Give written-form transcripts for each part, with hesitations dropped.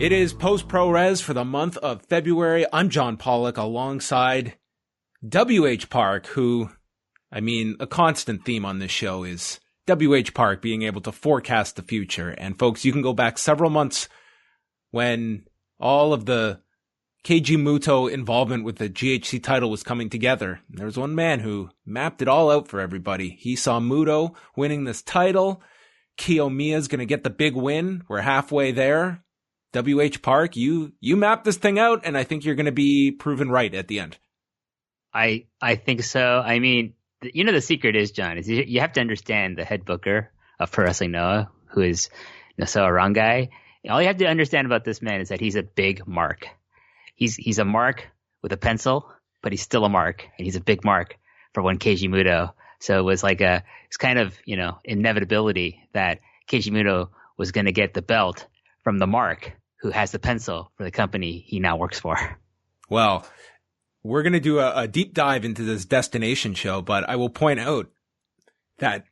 It is Post Pro Res for the month of February. I'm John Pollock alongside WH Park, who, a constant theme on this show is WH Park being able to forecast the future. And folks, you can go back several months when all of the Keiji Mutoh involvement with the GHC title was coming together. There was one man who mapped it all out for everybody. He saw Muto winning this title. Kiyomiya's going to get the big win. We're halfway there. WH Park, you mapped this thing out, and I think you're going to be proven right at the end. I think so. The secret is, John, is you have to understand the head booker of Pro Wrestling Noah, who is Nosowa Rangai. All you have to understand about this man is that he's a big mark. He's a mark with a pencil, but he's still a mark, and he's a big mark for one Keiji Mutoh. So it was it's kind of, inevitability that Keiji Mutoh was going to get the belt from the mark who has the pencil for the company he now works for. Well, we're going to do a deep dive into this destination show, but I will point out that,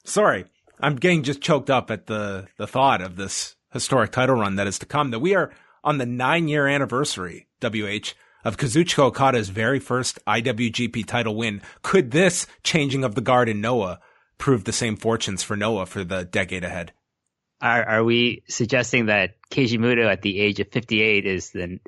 sorry, I'm getting just choked up at the thought of this historic title run that is to come, that we are on the 9-year anniversary, WH, of Kazuchika Okada's very first IWGP title win. Could this changing of the guard in Noah prove the same fortunes for Noah for the decade ahead? Are we suggesting that Keiji Mutoh at the age of 58 is the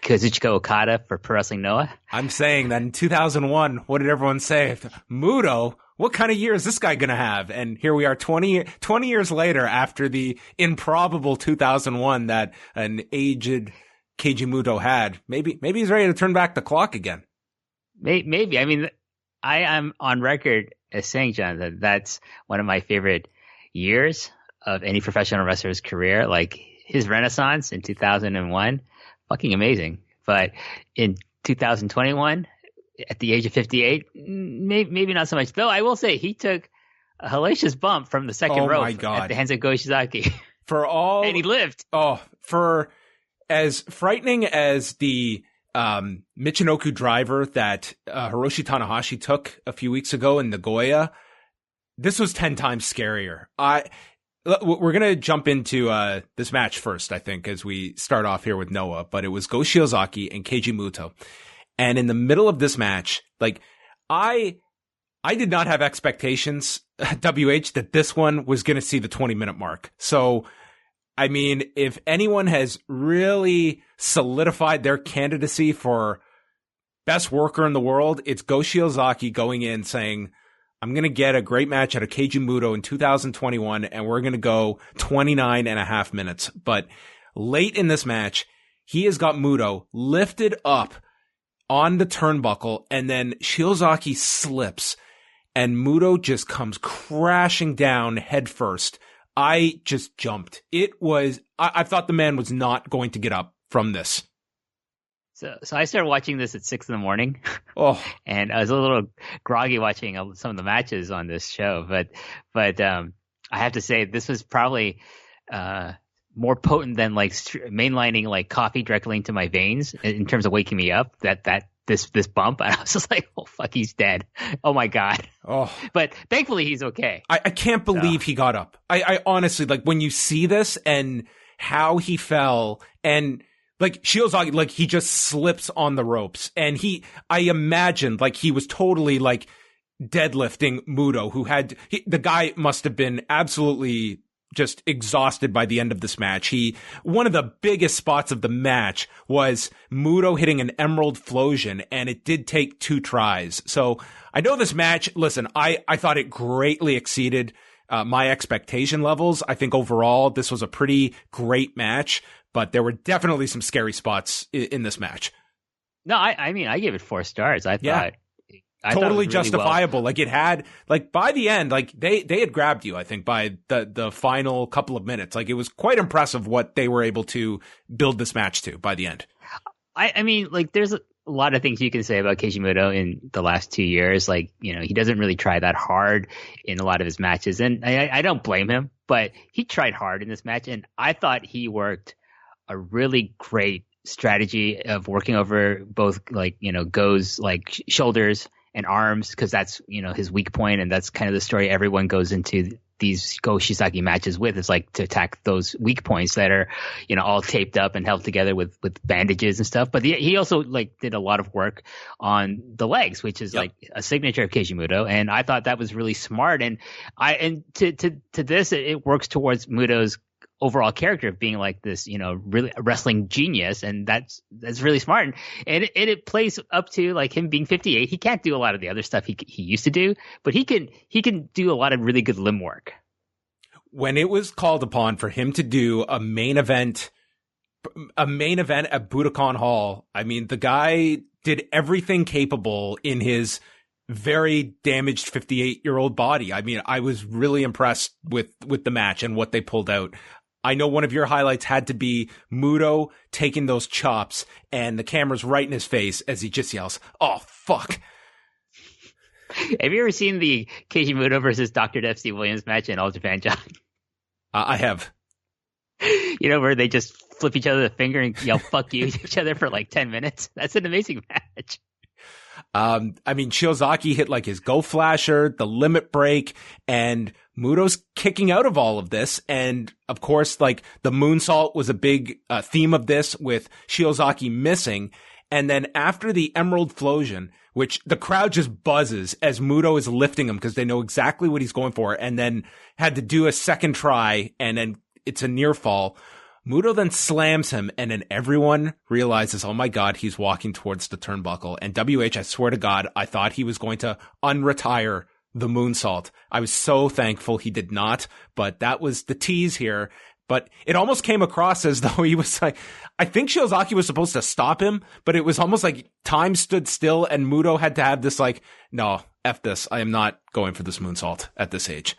Kazuchika Okada for Pro Wrestling Noah? I'm saying that in 2001, what did everyone say? Mutoh, what kind of year is this guy going to have? And here we are 20 years later after the improbable 2001 that an aged Keiji Mutoh had. Maybe he's ready to turn back the clock again. Maybe. I am on record as saying, John, that's one of my favorite years of any professional wrestler's career. Like his renaissance in 2001, fucking amazing. But in 2021, at the age of 58, maybe not so much. Though I will say he took a hellacious bump from the second rope at the hands of Go Shiozaki. And he lived. For as frightening as the Michinoku driver that Hiroshi Tanahashi took a few weeks ago in Nagoya, this was 10 times scarier. We're going to jump into this match first, I think, as we start off here with Noah. But it was Go Shiozaki and Keiji Mutoh. And in the middle of this match, I did not have expectations, WH, that this one was going to see the 20-minute mark. So, if anyone has really solidified their candidacy for best worker in the world, it's Go Shiozaki going in saying, I'm going to get a great match out of Keiji Mutoh in 2021, and we're going to go 29 and a half minutes. But late in this match, he has got Mutoh lifted up on the turnbuckle, and then Shiozaki slips, and Mutoh just comes crashing down head first. I just jumped. I thought the man was not going to get up from this. So I started watching this at 6 a.m. Oh, and I was a little groggy watching some of the matches on this show. But I have to say this was probably more potent than mainlining coffee directly into my veins in terms of waking me up. This bump, and I was just like, oh fuck, he's dead. Oh my god. Oh, but thankfully he's okay. I can't believe he got up. I honestly, when you see this and how he fell and. Shiozaki, he just slips on the ropes. And I imagined, he was totally, deadlifting Mutoh, the guy must have been absolutely just exhausted by the end of this match. One of the biggest spots of the match was Mutoh hitting an Emerald Flosion, and it did take 2 tries. So I know this match, listen, I thought it greatly exceeded my expectation levels. I think overall this was a pretty great match. But there were definitely some scary spots in this match. No, I gave it 4 stars. I thought totally justifiable. Well. It had by the end, they had grabbed you, I think, by the final couple of minutes. It was quite impressive what they were able to build this match to by the end. There's a lot of things you can say about Keiji Mutoh in the last 2 years. He doesn't really try that hard in a lot of his matches. And I don't blame him, but he tried hard in this match. And I thought he worked a really great strategy of working over both Go's shoulders and arms, because that's his weak point, and that's kind of the story everyone goes into these Go Shiozaki matches with, is like to attack those weak points that are, all taped up and held together with bandages and stuff. But he also like did a lot of work on the legs, which is like a signature of Keiji Mutoh. And I thought that was really smart. And to this, it works towards Muto's overall character of being like this, really wrestling genius, and that's really smart. And it plays up to like him being 58. He can't do a lot of the other stuff he used to do, but he can do a lot of really good limb work. When it was called upon for him to do a main event at Budokan Hall, I mean, the guy did everything capable in his very damaged 58-year-old body. I mean, I was really impressed with the match and what they pulled out. I know one of your highlights had to be Muto taking those chops and the camera's right in his face as he just yells, "Oh, fuck." Have you ever seen the Keiji Mutoh versus Dr. FC Williams match in All Japan, John? I have. Where they just flip each other the finger and yell "fuck you" to each other for like 10 minutes. That's an amazing match. I mean, Shiozaki hit like his Go Flasher, the limit break, and Muto's kicking out of all of this. And of course, like the moonsault was a big theme of this, with Shiozaki missing. And then after the Emerald Flosion, which the crowd just buzzes as Muto is lifting him because they know exactly what he's going for, and then had to do a second try, and then it's a near fall. Muto then slams him, and then everyone realizes, oh my God, he's walking towards the turnbuckle. And WH, I swear to God, I thought he was going to unretire the moonsault. I was so thankful he did not, but that was the tease here. But it almost came across as though he was like, I think Shiozaki was supposed to stop him, but it was almost like time stood still and Muto had to have this like, no, F this. I am not going for this moonsault at this age.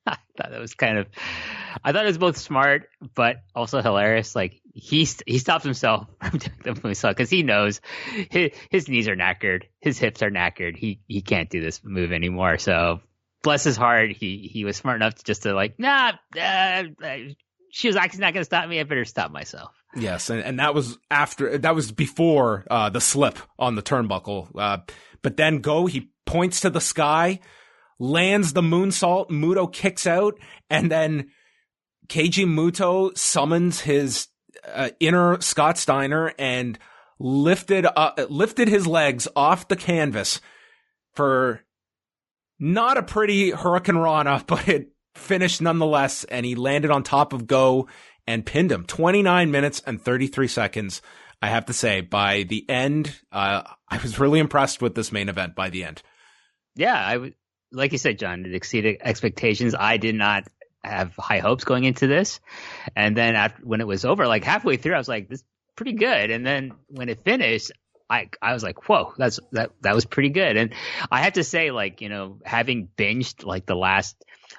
I thought it was both smart, but also hilarious. Like he stops himself from doing the moonsault because he knows his knees are knackered, his hips are knackered. He can't do this move anymore. So bless his heart, he was smart enough to like, Shiozaki's not going to stop me. I better stop myself. Yes, and that was before the slip on the turnbuckle. But then he points to the sky, lands the moonsault, Muto kicks out, and then Keiji Mutoh summons his inner Scott Steiner and lifted his legs off the canvas for not a pretty Hurricane Rana, but it finished nonetheless, and he landed on top of Go and pinned him. 29 minutes and 33 seconds. I have to say, by the end, I was really impressed with this main event by the end. Yeah, like you said, John, it exceeded expectations. I did not have high hopes going into this. And then when it was over, like halfway through, I was like, this is pretty good. And then when it finished, I was like, whoa, that was pretty good. And I have to say, like, having binged like the last,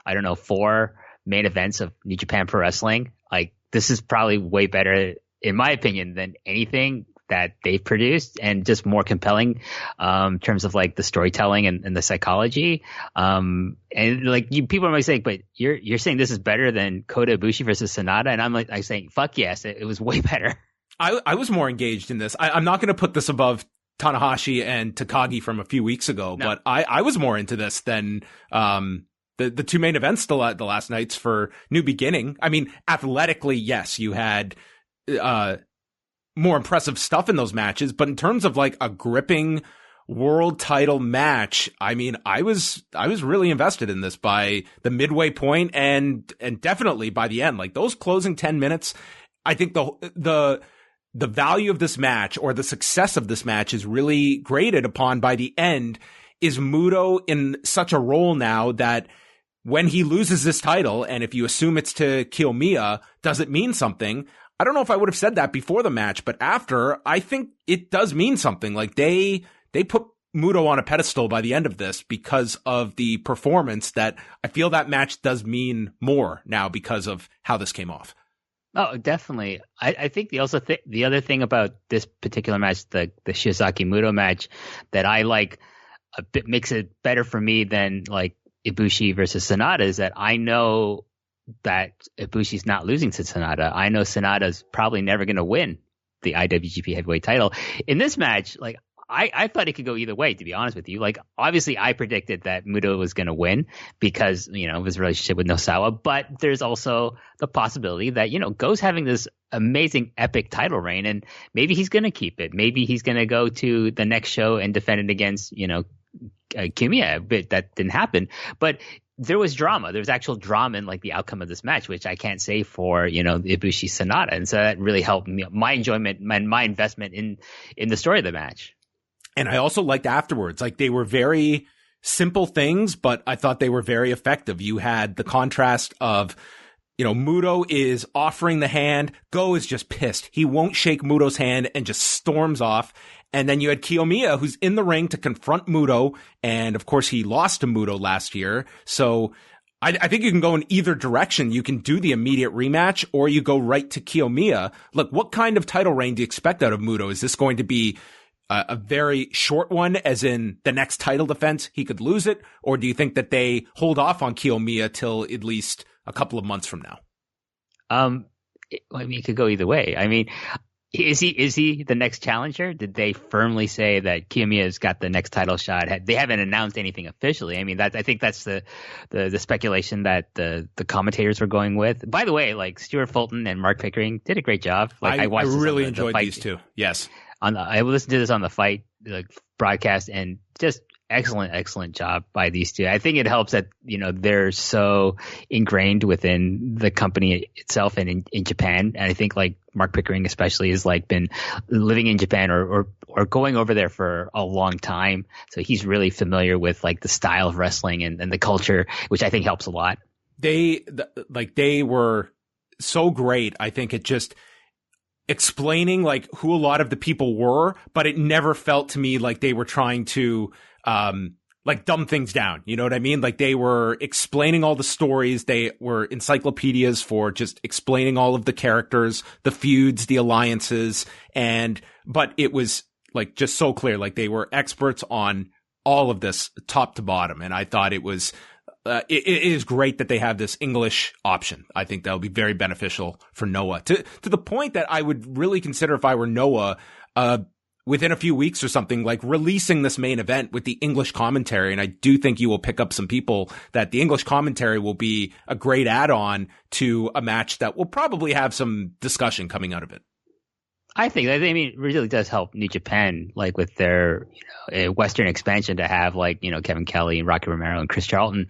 4 main events of New Japan Pro Wrestling, like this is probably way better, in my opinion, than anything that they've produced, and just more compelling in terms of like the storytelling and the psychology. And like people are saying, but you're saying this is better than Kota Ibushi versus Sonata, and I'm saying, fuck yes, it was way better. I was more engaged in this. I'm not going to put this above Tanahashi and Takagi from a few weeks ago, no. But I was more into this than the 2 main events the last nights for New Beginning. I mean, athletically, yes, you had more impressive stuff in those matches, but in terms of like a gripping world title match, I mean, I was really invested in this by the midway point and definitely by the end. Like those closing 10 minutes, I think the value of this match, or the success of this match, is really graded upon by the end. Is Muto in such a role now that when he loses this title, and if you assume it's to Kiyomiya, does it mean something? I don't know if I would have said that before the match, but after, I think it does mean something. Like they put Muto on a pedestal by the end of this because of the performance, that I feel that match does mean more now because of how this came off. Oh, definitely. I think the other thing about this particular match, the Shiozaki Muto match, that I like a bit makes it better for me than like Ibushi versus Sonata, is that I know that Ibushi's not losing to Sonata. I know Sonata's probably never going to win the IWGP Heavyweight title. In this match, like I thought it could go either way, to be honest with you. Like, obviously, I predicted that Muto was going to win because, of his relationship with Nosawa. But there's also the possibility that, Go's having this amazing, epic title reign, and maybe he's going to keep it. Maybe he's going to go to the next show and defend it against, Kiyomiya. But that didn't happen. But there was drama. There was actual drama in like the outcome of this match, which I can't say for, Ibushi Sonata. And so that really helped me, my enjoyment and my investment in the story of the match. And I also liked afterwards, like they were very simple things, but I thought they were very effective. You had the contrast of, Muto is offering the hand. Go is just pissed. He won't shake Muto's hand and just storms off. And then you had Kiyomiya, who's in the ring to confront Muto. And of course, he lost to Muto last year. So I think you can go in either direction. You can do the immediate rematch or you go right to Kiyomiya. Look, what kind of title reign do you expect out of Muto? Is this going to be a very short one, as in the next title defense, he could lose it? Or do you think that they hold off on Kiyomiya till at least a couple of months from now? It could go either way. I mean, is he the next challenger? Did they firmly say that Kiyomiya's got the next title shot? They haven't announced anything officially. I mean, I think that's the speculation that the commentators were going with. By the way, like Stuart Fulton and Mark Pickering did a great job. Like I really enjoyed these two. Yes. I listened to this on the Fight broadcast, and just excellent job by these two. I think it helps that, they're so ingrained within the company itself and in Japan. And I think like Mark Pickering especially has like been living in Japan or going over there for a long time. So he's really familiar with like the style of wrestling and the culture, which I think helps a lot. They were so great. I think it just explaining like who a lot of the people were, but it never felt to me like they were trying to like dumb things down. You know what I mean? Like they were explaining all the stories. They were encyclopedias for just explaining all of the characters, the feuds, the alliances. But it was like just so clear. Like they were experts on all of this top to bottom. And I thought it was, it is great that they have this English option. I think that'll be very beneficial for Noah to the point that I would really consider, if I were Noah, within a few weeks or something, like releasing this main event with the English commentary. And I do think you will pick up some people that the English commentary will be a great add-on to a match that will probably have some discussion coming out of it. I think, it really does help New Japan, like with their, Western expansion, to have like, Kevin Kelly and Rocky Romero and Chris Charlton,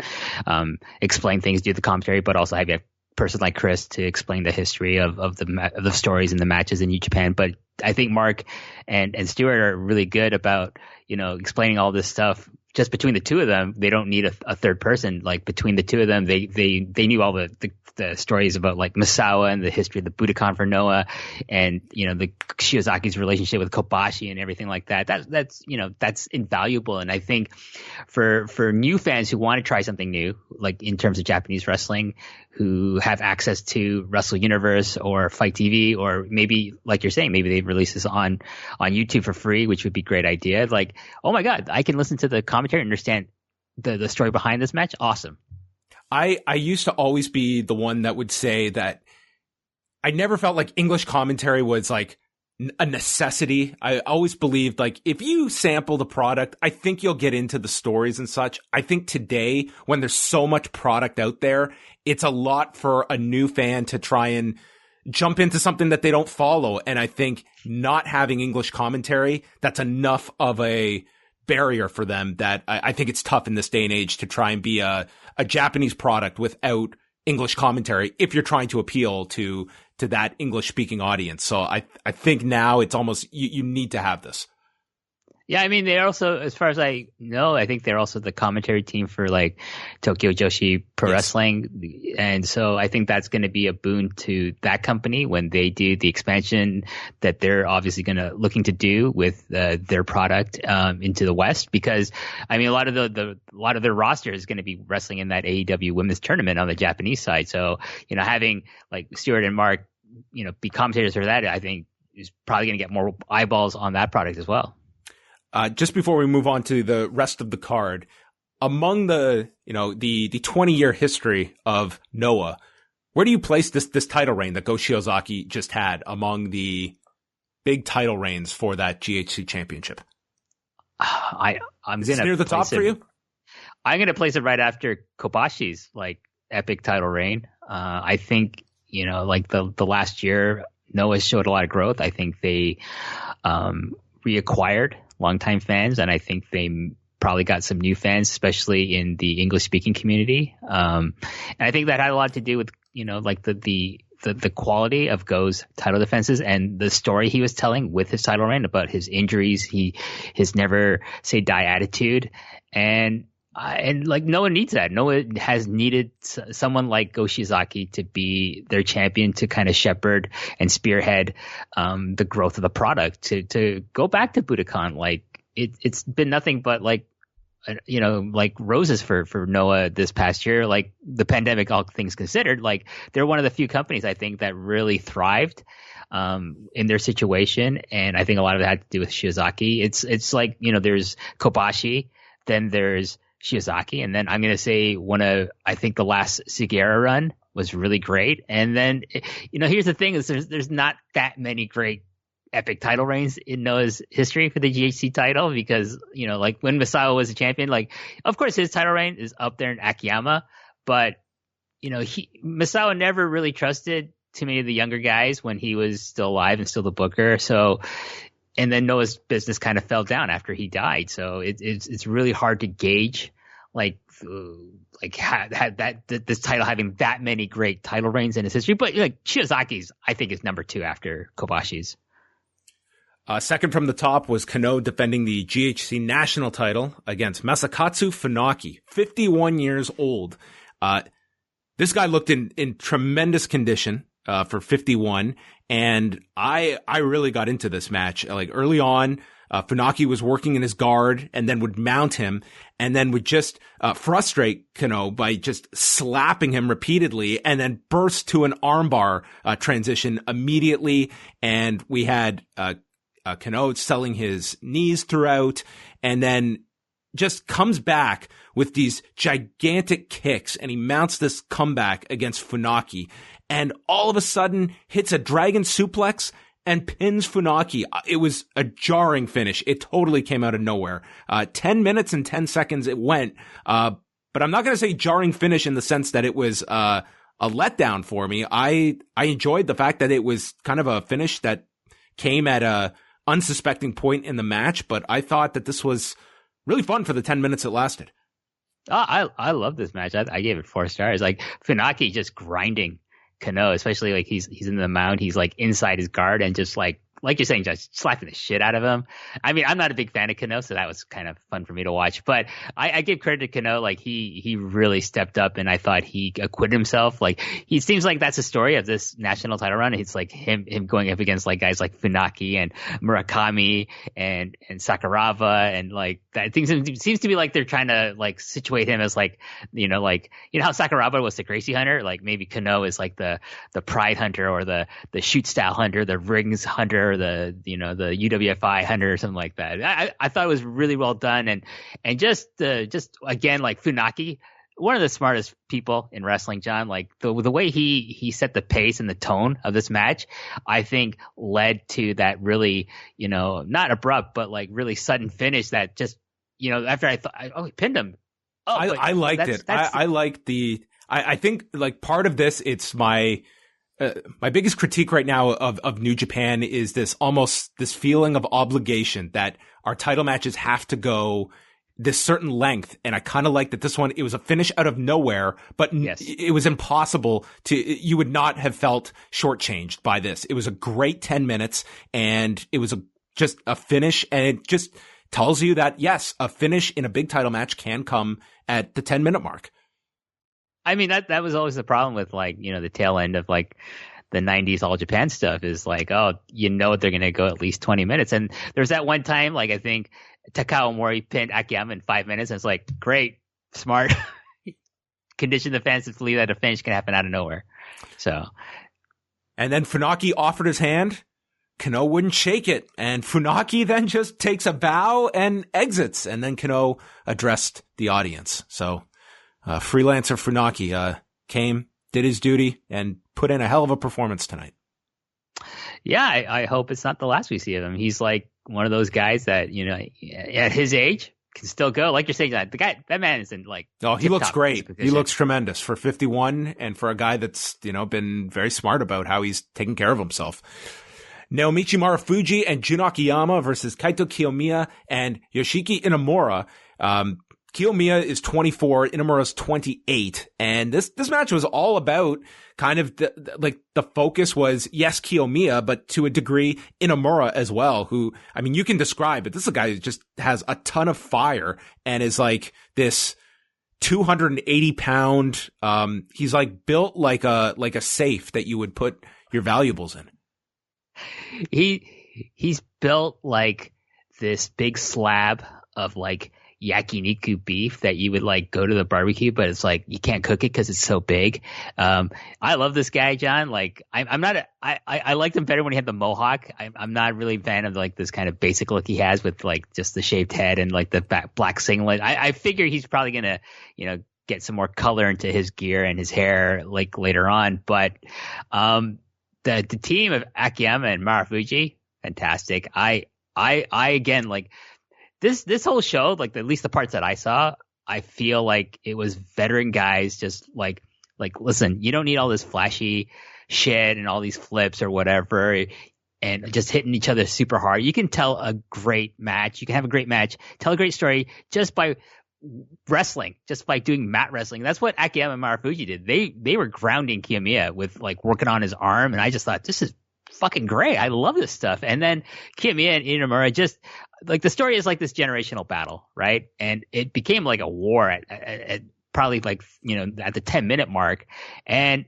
explain things, do the commentary, but also have a person like Chris to explain the history of the stories and the matches in New Japan. But I think Mark and Stuart are really good about, explaining all this stuff just between the two of them. They don't need a third person. Like between the two of them, they knew all the stories about like Misawa and the history of the Budokan for Noah, and the Shiozaki's relationship with Kobashi and everything like that. That's invaluable. And I think for new fans who want to try something new, like in terms of Japanese wrestling, who have access to Wrestle Universe or Fight TV, or maybe like you're saying, maybe they release this on YouTube for free, which would be a great idea. Like, oh my God, I can listen to the commentary and understand the story behind this match. Awesome. I used to always be the one that would say that I never felt like English commentary was like a necessity. I always believed like if you sample the product, I think you'll get into the stories and such. I think today, when there's so much product out there, it's a lot for a new fan to try and jump into something that they don't follow. And I think not having English commentary, that's enough of a barrier for them that I think it's tough in this day and age to try and be a Japanese product without English commentary if you're trying to appeal to that English speaking audience. So I think now it's almost you need to have this. Yeah, they're also, as far as I know, I think they're also the commentary team for like Tokyo Joshi Pro Wrestling. And so I think that's going to be a boon to that company when they do the expansion that they're obviously looking to do with their product into the West, because a lot of their roster is going to be wrestling in that AEW women's tournament on the Japanese side. So, having like Stuart and Mark, be commentators for that, I think is probably going to get more eyeballs on that product as well. Just before we move on to the rest of the card, among the 20-year history of Noah, where do you place this title reign that Go Shiozaki just had among the big title reigns for that GHC Championship? I'm Is this gonna near the top for you? I'm gonna place it right after Kobashi's like epic title reign. I think like the last year, Noah showed a lot of growth. I think they reacquired longtime fans, and I think they probably got some new fans, especially in the English speaking community. And I think that had a lot to do with like the quality of Go's title defenses and the story he was telling with his title reign about his injuries, his never say die attitude, and like Noah needs that. Noah has needed someone like Go Shiozaki to be their champion, to kind of shepherd and spearhead the growth of the product, to go back to Budokan. Like it's been nothing but like like roses for Noah this past year. Like the pandemic, all things considered, like they're one of the few companies I think that really thrived in their situation, and I think a lot of it had to do with Shiozaki. It's like there's Kobashi, then there's Shiozaki, and then I'm going to say I think the last Sugiura run was really great. And then, here's the thing is there's not that many great epic title reigns in Noah's history for the GHC title, because, like when Masao was a champion, like, of course his title reign is up there in Akiyama, but, Masao never really trusted too many of the younger guys when he was still alive and still the booker. So, and then Noah's business kind of fell down after he died. So it's really hard to gauge this title having that many great title reigns in its history. But like Shiozaki's, I think, is number 2 after Kobashi's. Second from the top was Kano defending the GHC national title against Masakatsu Funaki, 51 years old. This guy looked in tremendous condition for 51. And I really got into this match. Like early on, Funaki was working in his guard and then would mount him and then would just frustrate Kano by just slapping him repeatedly and then burst to an armbar transition immediately. And we had Kano selling his knees throughout, and then just comes back with these gigantic kicks, and he mounts this comeback against Funaki, and all of a sudden hits a dragon suplex and pins Funaki. It was a jarring finish. It totally came out of nowhere. 10 minutes and 10 seconds it went. But I'm not going to say jarring finish in the sense that it was a letdown for me. I enjoyed the fact that it was kind of a finish that came at a unsuspecting point in the match, but I thought that this was really fun for the 10 minutes it lasted. Oh, I love this match. I gave it 4 stars. Like Funaki just grinding Kano, especially like he's in the mount, he's like inside his guard and just like you're saying, just slapping the shit out of him. I mean, I'm not a big fan of Kano, so that was kind of fun for me to watch. But I give credit to Kano, like he really stepped up, and I thought he acquitted himself. Like he seems like that's the story of this national title run. It's like him going up against like guys like Funaki and Murakami and Sakuraba, and like that thing seems to be like they're trying to like situate him as like how Sakuraba was the Gracie hunter. Like maybe Kano is like the pride hunter or the shoot style hunter, the rings hunter, or the UWFI hunter or something like that. I thought it was really well done, and just again, like Funaki, one of the smartest people in wrestling, John. Like the way he set the pace and the tone of this match, I think led to that really not abrupt but like really sudden finish that just after I thought he pinned him. I liked it. I liked I think like part of this, it's my biggest critique right now of New Japan is this feeling of obligation that our title matches have to go this certain length. And I kind of like that this one, it was a finish out of nowhere, but yes, it was impossible you would not have felt shortchanged by this. It was a great 10 minutes and it was just a finish, and it just tells you that yes, a finish in a big title match can come at the 10-minute mark. I mean, that was always the problem with like, the tail end of like the 90s All Japan stuff is like, they're going to go at least 20 minutes. And there's that one time, like I think Takao Mori pinned Akiyama in 5 minutes. And it's like, great, smart. Condition the fans to believe that a finish can happen out of nowhere. So. And then Funaki offered his hand. Kano wouldn't shake it. And Funaki then just takes a bow and exits. And then Kano addressed the audience. So. Freelancer Funaki came, did his duty, and put in a hell of a performance tonight. Yeah, I hope it's not the last we see of him. He's like one of those guys that, you know, at his age can still go. Like you're saying, that man is in like. Oh, he looks great. He looks tremendous for 51 and for a guy that's, you know, been very smart about how he's taking care of himself. Naomichi Marufuji and Jun Akiyama versus Kaito Kiyomiya and Yoshiki Inamura. Kiyomiya is 24, Inamura's 28, and this match was all about kind of the focus was, yes, Kiyomiya, but to a degree, Inamura as well, who, I mean, you can describe it. This is a guy who just has a ton of fire and is like this 280 pound, he's like built like a safe that you would put your valuables in. He's built like this big slab of like yakiniku beef that you would like go to the barbecue, but it's like you can't cook it because it's so big. I love this guy, John. Like I liked him better when he had the mohawk. I'm not really a fan of like this kind of basic look he has with like just the shaved head and like the black singlet. I figure he's probably gonna, you know, get some more color into his gear and his hair like later on. But the team of Akiyama and Marufuji, fantastic. I again, like this whole show, like at least the parts that I saw, I feel like it was veteran guys just like listen, you don't need all this flashy shit and all these flips or whatever and just hitting each other super hard. You can tell a great match. You can have a great match, tell a great story just by wrestling, just by doing mat wrestling. That's what Akiyama and Marufuji did. They were grounding Kiyomiya with like working on his arm, and I just thought, this is fucking great. I love this stuff. And then Kiyomiya and Inamura, just like the story is like this generational battle, right? And it became like a war at probably like, you know, at the 10-minute mark. And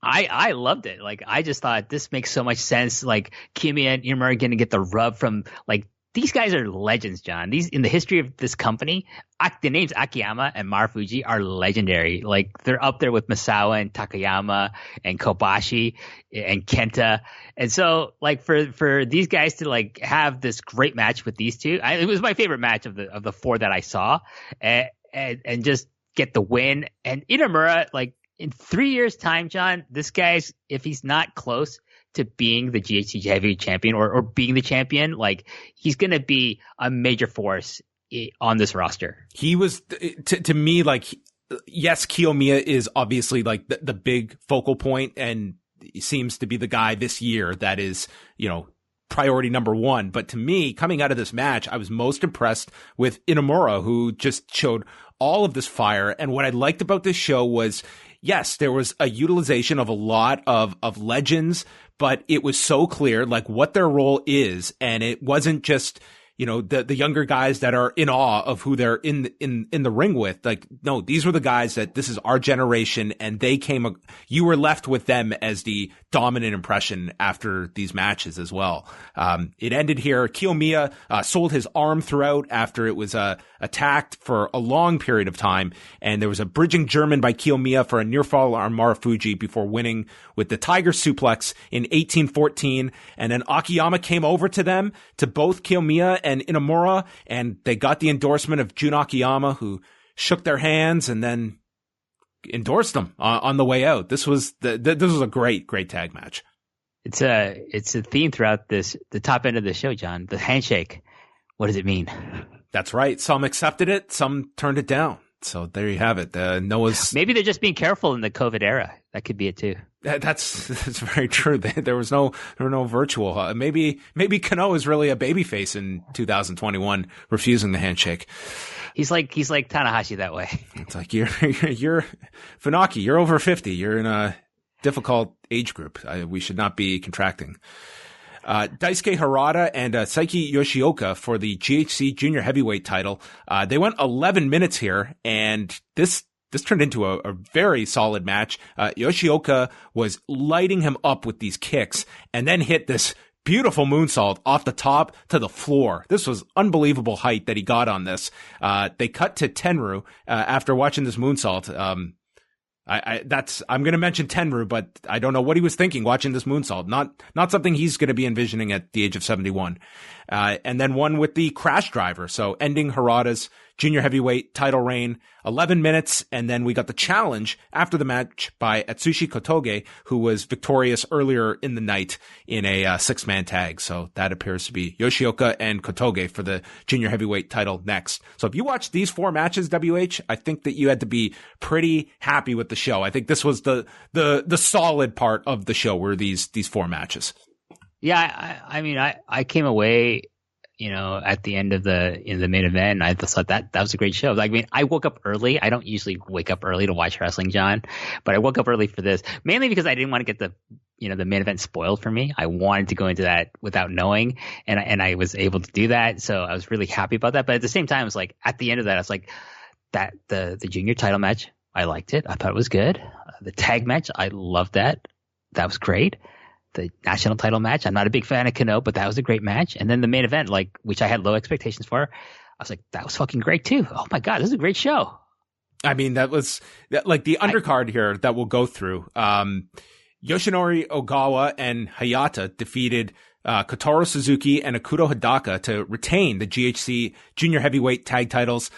I loved it. Like, I just thought this makes so much sense. Like Kiyomiya and Inamura are going to get the rub from like, these guys are legends, John. These in the history of this company, the names Akiyama and Marufuji are legendary. Like they're up there with Misawa and Takayama and Kobashi and Kenta. And so like for these guys to like have this great match with these two, it was my favorite match of the four that I saw, and just get the win. And Inamura, like in 3 years' time, John, this guy's, if he's not close to being the GHC heavyweight champion or being the champion, like he's going to be a major force on this roster. He was to me, like, yes, Kiyomiya is obviously like the big focal point and he seems to be the guy this year that is, you know, priority number one. But to me, coming out of this match, I was most impressed with Inamura, who just showed all of this fire. And what I liked about this show was, yes, there was a utilization of a lot of legends, but it was so clear like what their role is. And it wasn't just, you know, the younger guys that are in awe of who they're in the ring with. Like, no, these were the guys that this is our generation, and you were left with them as the dominant impression after these matches as well. It ended here. Kiyomiya sold his arm throughout after it was attacked for a long period of time, and there was a bridging German by Kiyomiya for a near fall on Marufuji before winning with the Tiger Suplex in 1814. And then Akiyama came over to them, to both Kiyomiya and Inamura, and they got the endorsement of Jun Akiyama, who shook their hands and then endorsed them on the way out. This was a great tag match. It's a theme throughout the top end of the show, John. The handshake. What does it mean? That's right. Some accepted it, some turned it down. So there you have it. Noah's. Maybe they're just being careful in the COVID era. That could be it too. That's very true. There was no virtual. Maybe Kano is really a babyface in 2021, refusing the handshake. He's like Tanahashi that way. It's like you're Funaki. You're over 50. You're in a difficult age group. We should not be contracting. Daisuke Harada and Saiki Yoshioka for the GHC Junior Heavyweight title. They went 11 minutes here, and this turned into a very solid match. Yoshioka was lighting him up with these kicks and then hit this beautiful moonsault off the top to the floor. This was unbelievable height that he got on this. They cut to Tenryu after watching this moonsault. I'm going to mention Tenryu, but I don't know what he was thinking watching this moonsault. Not something he's going to be envisioning at the age of 71. and then one with the crash driver. So ending Harada's junior heavyweight title reign, 11 minutes. And then we got the challenge after the match by Atsushi Kotoge, who was victorious earlier in the night in a 6-man tag. So that appears to be Yoshioka and Kotoge for the junior heavyweight title next. So if you watch these 4 matches, WH, I think that you had to be pretty happy with the show. I think this was the solid part of the show were these 4 matches. Yeah. I mean, I came away, at the end of in the main event, I thought that was a great show. Like, I mean, I woke up early. I don't usually wake up early to watch wrestling, John, but I woke up early for this, mainly because I didn't want to get the main event spoiled for me. I wanted to go into that without knowing, and I was able to do that. So I was really happy about that. But at the same time, it was like, at the end of that, I was like, that the junior title match, I liked it. I thought it was good. The tag match, I loved that. That was great. The national title match, I'm not a big fan of Kano, but that was a great match. And then the main event, which I had low expectations for, I was like, that was fucking great too. Oh my God, this is a great show. I mean, that was like the undercard here that we'll go through. Yoshinori Ogawa and Hayata defeated Kotaro Suzuki and Akuto Hidaka to retain the GHC junior heavyweight tag titles.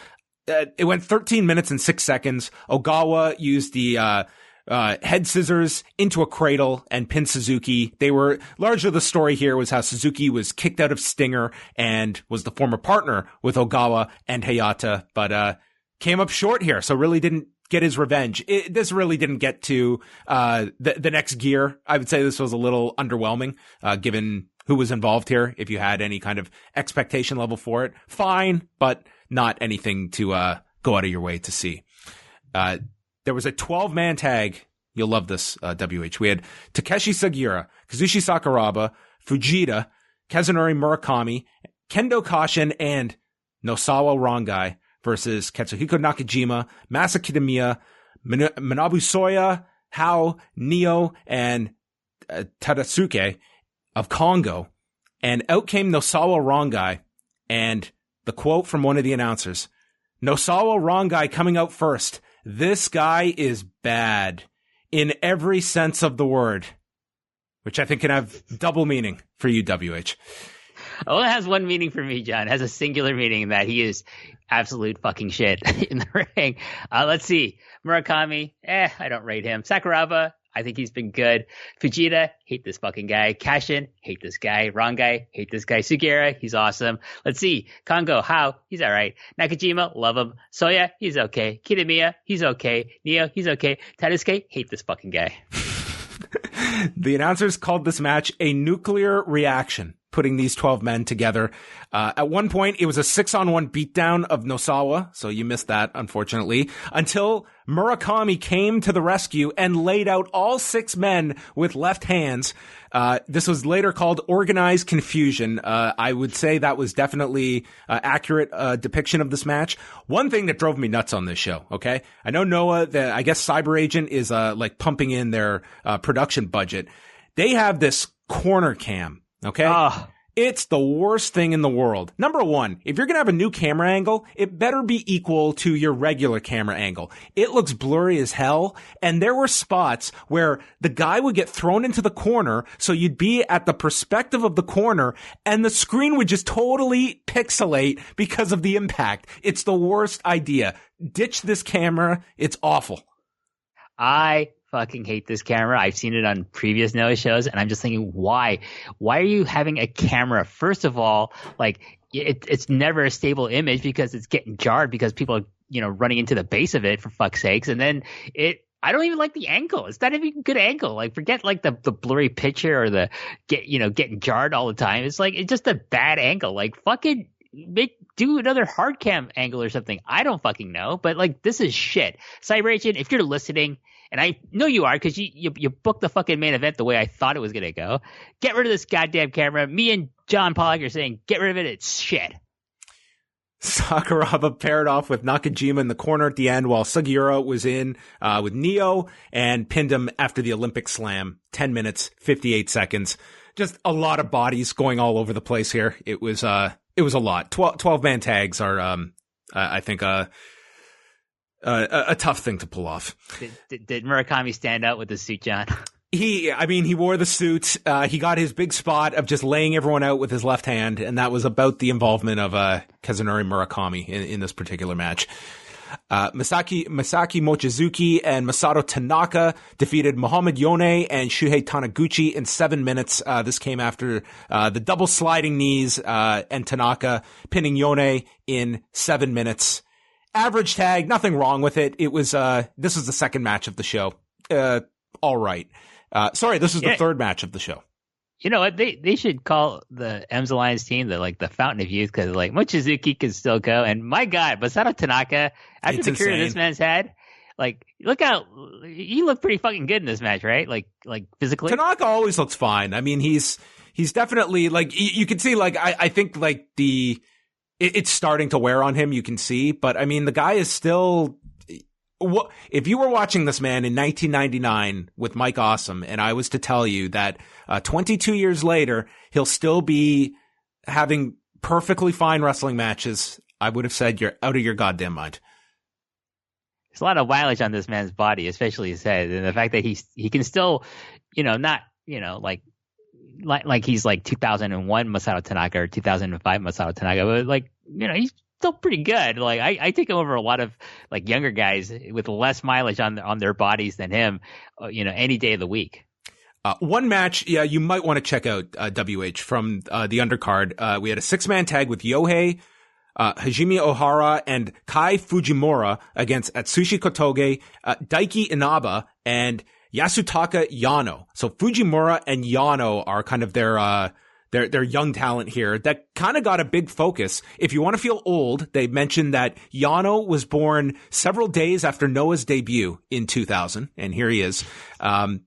It went 13 minutes and 6 seconds. Ogawa used the head scissors into a cradle and pinned Suzuki. They were largely the story here was how Suzuki was kicked out of Stinger and was the former partner with Ogawa and Hayata, but came up short here. So really didn't get his revenge. This really didn't get to the next gear. I would say this was a little underwhelming, given who was involved here. If you had any kind of expectation level for it, fine, but not anything to go out of your way to see. There was a 12-man tag. You'll love this, WH. We had Takeshi Sugiura, Kazushi Sakuraba, Fujita, Kazunori Murakami, Kendo Kashin, and Nosawa Rongai versus Katsuhiko Nakajima, Masa Kitamiya, Manabu Soya, Hao, Neo, and Tadasuke of Congo. And out came Nosawa Rongai, and the quote from one of the announcers, Nosawa Rongai coming out first. This guy is bad in every sense of the word, which I think can have double meaning for you, WH. Oh, it has one meaning for me, John. It has a singular meaning in that he is absolute fucking shit in the ring. Let's see. Murakami, I don't rate him. Sakuraba, I think he's been good. Fujita, hate this fucking guy. Kashin, hate this guy. Rongai, hate this guy. Sugiura, he's awesome. Let's see. Kongo, Hao, he's all right. Nakajima, love him. Soya, he's okay. Kitamiya, he's okay. Neo, he's okay. Tadasuke, hate this fucking guy. The announcers called this match a nuclear reaction, putting these 12 men together. At one point, it was a 6-on-1 beatdown of Nosawa, so you missed that, unfortunately, until Murakami came to the rescue and laid out all 6 men with left hands. This was later called organized confusion. I would say that was definitely accurate depiction of this match. One thing that drove me nuts on this show, okay? I know Noah, I guess Cyber Agent is like pumping in their production budget. They have this corner cam, okay? It's the worst thing in the world. Number one, if you're going to have a new camera angle, it better be equal to your regular camera angle. It looks blurry as hell. And there were spots where the guy would get thrown into the corner. So you'd be at the perspective of the corner and the screen would just totally pixelate because of the impact. It's the worst idea. Ditch this camera. It's awful. I fucking hate this camera. I've seen it on previous Noah shows, and I'm just thinking, why? Why are you having a camera? First of all, like it's never a stable image because it's getting jarred because people are, running into the base of it for fuck's sakes. And then I don't even like the angle. It's not even a good angle. Like forget like the blurry picture or the getting jarred all the time. It's like it's just a bad angle. Like fucking do another hard cam angle or something. I don't fucking know, but like this is shit. Cyber Agent, if you're listening, and I know you are because you booked the fucking main event the way I thought it was going to go. Get rid of this goddamn camera. Me and John Pollock are saying, get rid of it. It's shit. Sakuraba paired off with Nakajima in the corner at the end while Sugiura was in with Neo and pinned him after the Olympic Slam. 10 minutes, 58 seconds. Just a lot of bodies going all over the place here. It was a lot. 12-man tags are, I think, a tough thing to pull off. Did Murakami stand out with the suit, John? He wore the suit. He got his big spot of just laying everyone out with his left hand, and that was about the involvement of Kazunori Murakami in this particular match. Masaki Mochizuki and Masato Tanaka defeated Muhammad Yone and Shuhei Taniguchi in 7 minutes. This came after the double sliding knees and Tanaka pinning Yone in 7 minutes. Average tag, nothing wrong with it. It was this was the second match of the show. All right. This is the third match of the show. You know what? They should call the M's Alliance team the Fountain of Youth, because Mochizuki can still go, and my God, Masato Tanaka, after the career this man's had, look out, he looked pretty fucking good in this match, right? Like physically. Tanaka always looks fine. I mean, he's definitely you can see I think it's starting to wear on him. You can see, but I mean, the guy is still. If you were watching this man in 1999 with Mike Awesome, and I was to tell you that 22 years later, he'll still be having perfectly fine wrestling matches, I would have said you're out of your goddamn mind. There's a lot of mileage on this man's body, especially his head, and the fact that he can still, not, like he's like 2001 Masato Tanaka or 2005 Masato Tanaka, but he's still pretty good. I take him over a lot of younger guys with less mileage on their bodies than him, any day of the week. One match, you might want to check out WH from the undercard. We had a 6-man tag with Yohei, Hajime Ohara, and Kai Fujimura against Atsushi Kotoge, Daiki Inaba, and Yasutaka Yano. So Fujimura and Yano are kind of their young talent here that kind of got a big focus. If you want to feel old, they mentioned that Yano was born several days after Noah's debut in 2000, and here he is. I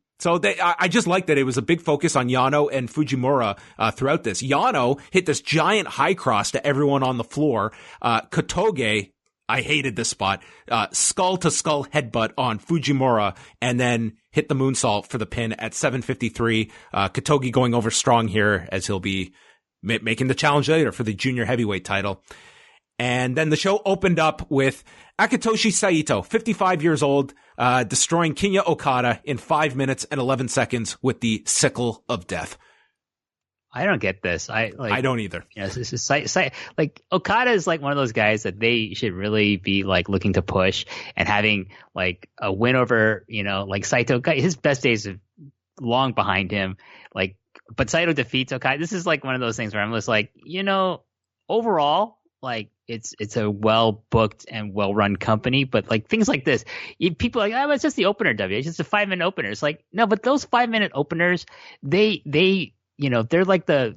just like that it was a big focus on Yano and Fujimura throughout this. Yano hit this giant high cross to everyone on the floor. Kotoge, I hated this spot, skull to skull headbutt on Fujimura, and then hit the moonsault for the pin at 7:53. Kotoge going over strong here, as he'll be making the challenge later for the junior heavyweight title. And then the show opened up with Akitoshi Saito, 55 years old, destroying Kinya Okada in 5 minutes and 11 seconds with the sickle of death. I don't get this. I don't either. This is Okada is one of those guys that they should really be looking to push, and having a win over Saito. His best days are long behind him. But Saito defeats Okada. This is one of those things where I'm just overall, it's a well booked and well run company, but things like this, people are it's just the opener. It's just a 5-minute opener. It's no, but those 5-minute openers, they they're like the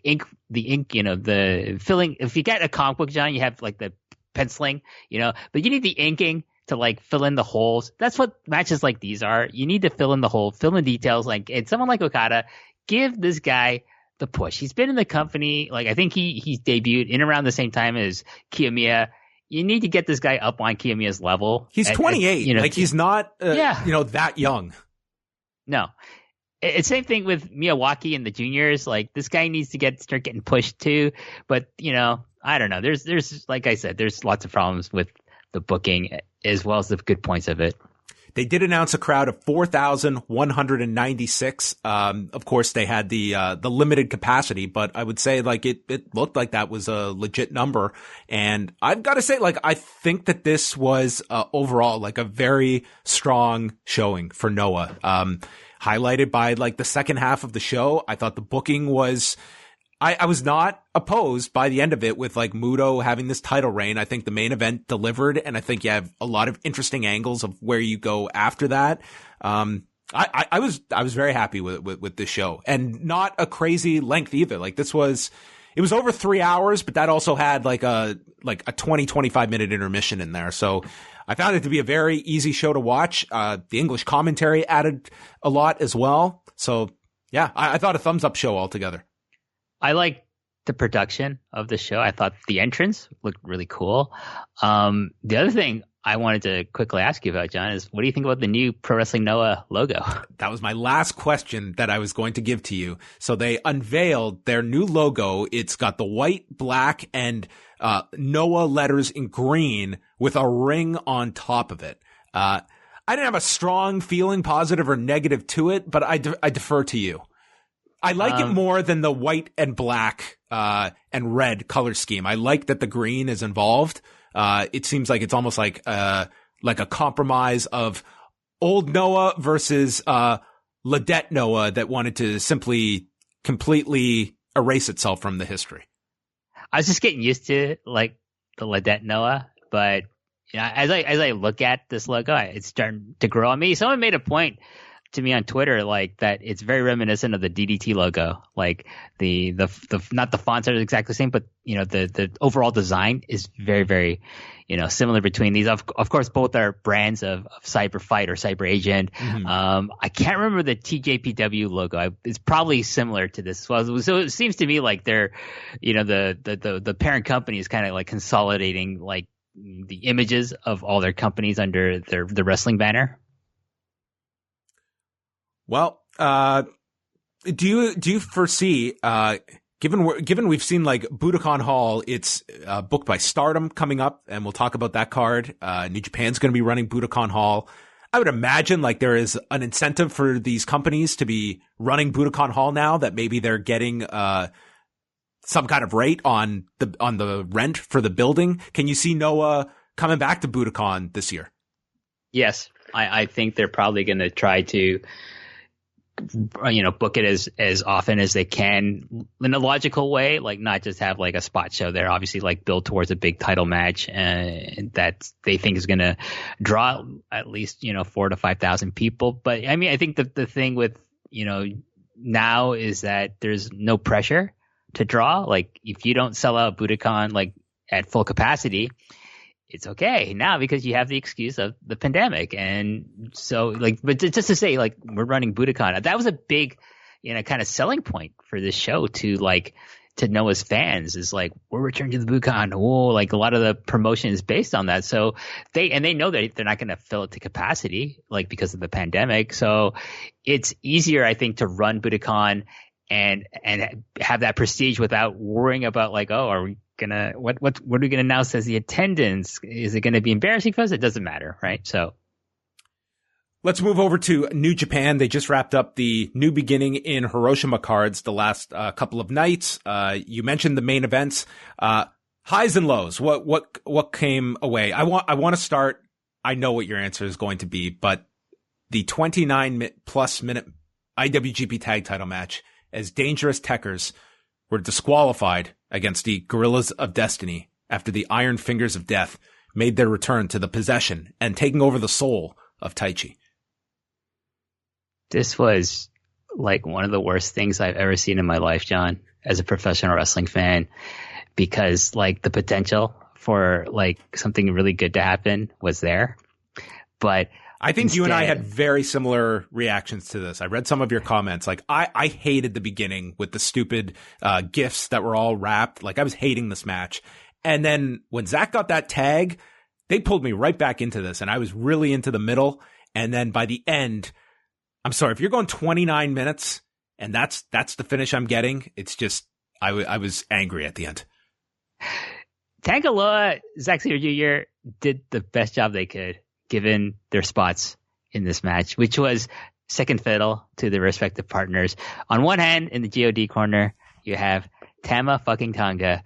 ink, the filling. If you get a comic book, John, you have the penciling, but you need the inking to fill in the holes. That's what matches like these are. You need to fill in the hole, fill in details. And someone like Okada, give this guy the push. He's been in the company. I think he debuted in around the same time as Kiyomiya. You need to get this guy up on Kiyomiya's level. He's 28. He's not, that young. No. It's same thing with Miyawaki and the juniors. This guy needs to start getting pushed too. But I don't know. There's like I said, there's lots of problems with the booking as well as the good points of it. They did announce a crowd of 4,196. Of course, they had the limited capacity, but I would say it looked like that was a legit number. And I've got to say, I think that this was overall a very strong showing for Noah. Highlighted by the second half of the show. I thought the booking was, I was not opposed by the end of it with Muto having this title reign. I think the main event delivered, and I think you have a lot of interesting angles of where you go after that. I was very happy with this show, and not a crazy length either. It was over 3 hours, but that also had a 20-25 minute intermission in there. So I found it to be a very easy show to watch. The English commentary added a lot as well. So yeah, I thought a thumbs up show altogether. I like the production of the show. I thought the entrance looked really cool. The other thing I wanted to quickly ask you about, John, is what do you think about the new Pro Wrestling Noah logo? That was my last question that I was going to give to you. So they unveiled their new logo. It's got the white, black, and Noah letters in green with a ring on top of it. I didn't have a strong feeling, positive or negative to it, but I defer to you. I like it more than the white and black and red color scheme. I like that the green is involved. It seems like it's almost like a compromise of old Noah versus Ledette Noah that wanted to simply completely erase itself from the history. I was just getting used to like the Ledette Noah, but as I look at this logo, it's starting to grow on me. Someone made a point to me on Twitter like that it's very reminiscent of the DDT logo. Like the not the fonts are exactly the same, but the overall design is very, very similar between these. Of course, both are brands of Cyber Fight or Cyber Agent. Mm-hmm. I can't remember the TJPW logo. It's probably similar to this as well. So it seems to me like they're, the parent company is kind of like consolidating like the images of all their companies under the wrestling banner. Well, do you foresee, given we've seen like Budokan Hall, it's booked by Stardom coming up, and we'll talk about that card. New Japan's going to be running Budokan Hall. I would imagine like there is an incentive for these companies to be running Budokan Hall now, that maybe they're getting some kind of rate on the rent for the building. Can you see Noah coming back to Budokan this year? Yes, I think they're probably going to try to book it as often as they can in a logical way, like not just have like a spot show there, obviously like build towards a big title match that they think is going to draw at least 4,000 to 5,000 people. But I mean, I think the thing with now is that there's no pressure to draw. Like if you don't sell out Budokan like at full capacity, it's okay now because you have the excuse of the pandemic. And so like, but just to say like we're running Budokan, that was a big, kind of selling point for this show to Noah's fans is like, we're returning to the Budokan. Oh, like a lot of the promotion is based on that. So they know that they're not going to fill it to capacity, like because of the pandemic. So it's easier, I think, to run Budokan and have that prestige without worrying about like, oh, are we gonna what are we gonna announce as the attendance? Is it gonna be embarrassing for us? It doesn't matter, right? So let's move over to New Japan. They just wrapped up the New Beginning in Hiroshima cards the last couple of nights. You mentioned the main events, highs and lows. What came away? I want to start. I know what your answer is going to be, but the 29+ minute IWGP Tag Title match as Dangerous Tekkers were disqualified against the Gorillas of Destiny after the Iron Fingers of Death made their return to the possession and taking over the soul of Taichi. This was like one of the worst things I've ever seen in my life, John, as a professional wrestling fan, because like the potential for like something really good to happen was there. But I think you and I had very similar reactions to this. I read some of your comments. Like I hated the beginning with the stupid GIFs that were all wrapped. Like I was hating this match. And then when Zach got that tag, they pulled me right back into this, and I was really into the middle. And then by the end, I'm sorry, if you're going 29 minutes and that's the finish I'm getting, it's just I was angry at the end. Tangaloa, Zack Sabre Jr. did the best job they could, given their spots in this match, which was second fiddle to their respective partners. On one hand, in the GOD corner, you have Tama fucking Tonga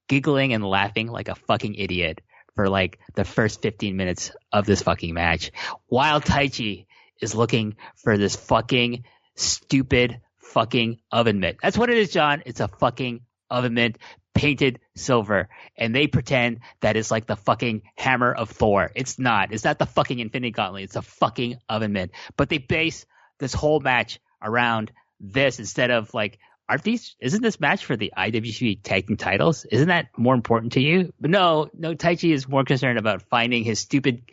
giggling and laughing like a fucking idiot for like the first 15 minutes of this fucking match, while Taichi is looking for this fucking stupid fucking oven mitt. That's what it is, John. It's a fucking oven mitt painted silver, and they pretend that it's like the fucking hammer of Thor. It's not. It's not the fucking Infinity Gauntlet. It's a fucking oven mitt. But they base this whole match around this instead of like, isn't this match for the IWGP Tag Team titles? Isn't that more important to you? But no, Taichi is more concerned about finding his stupid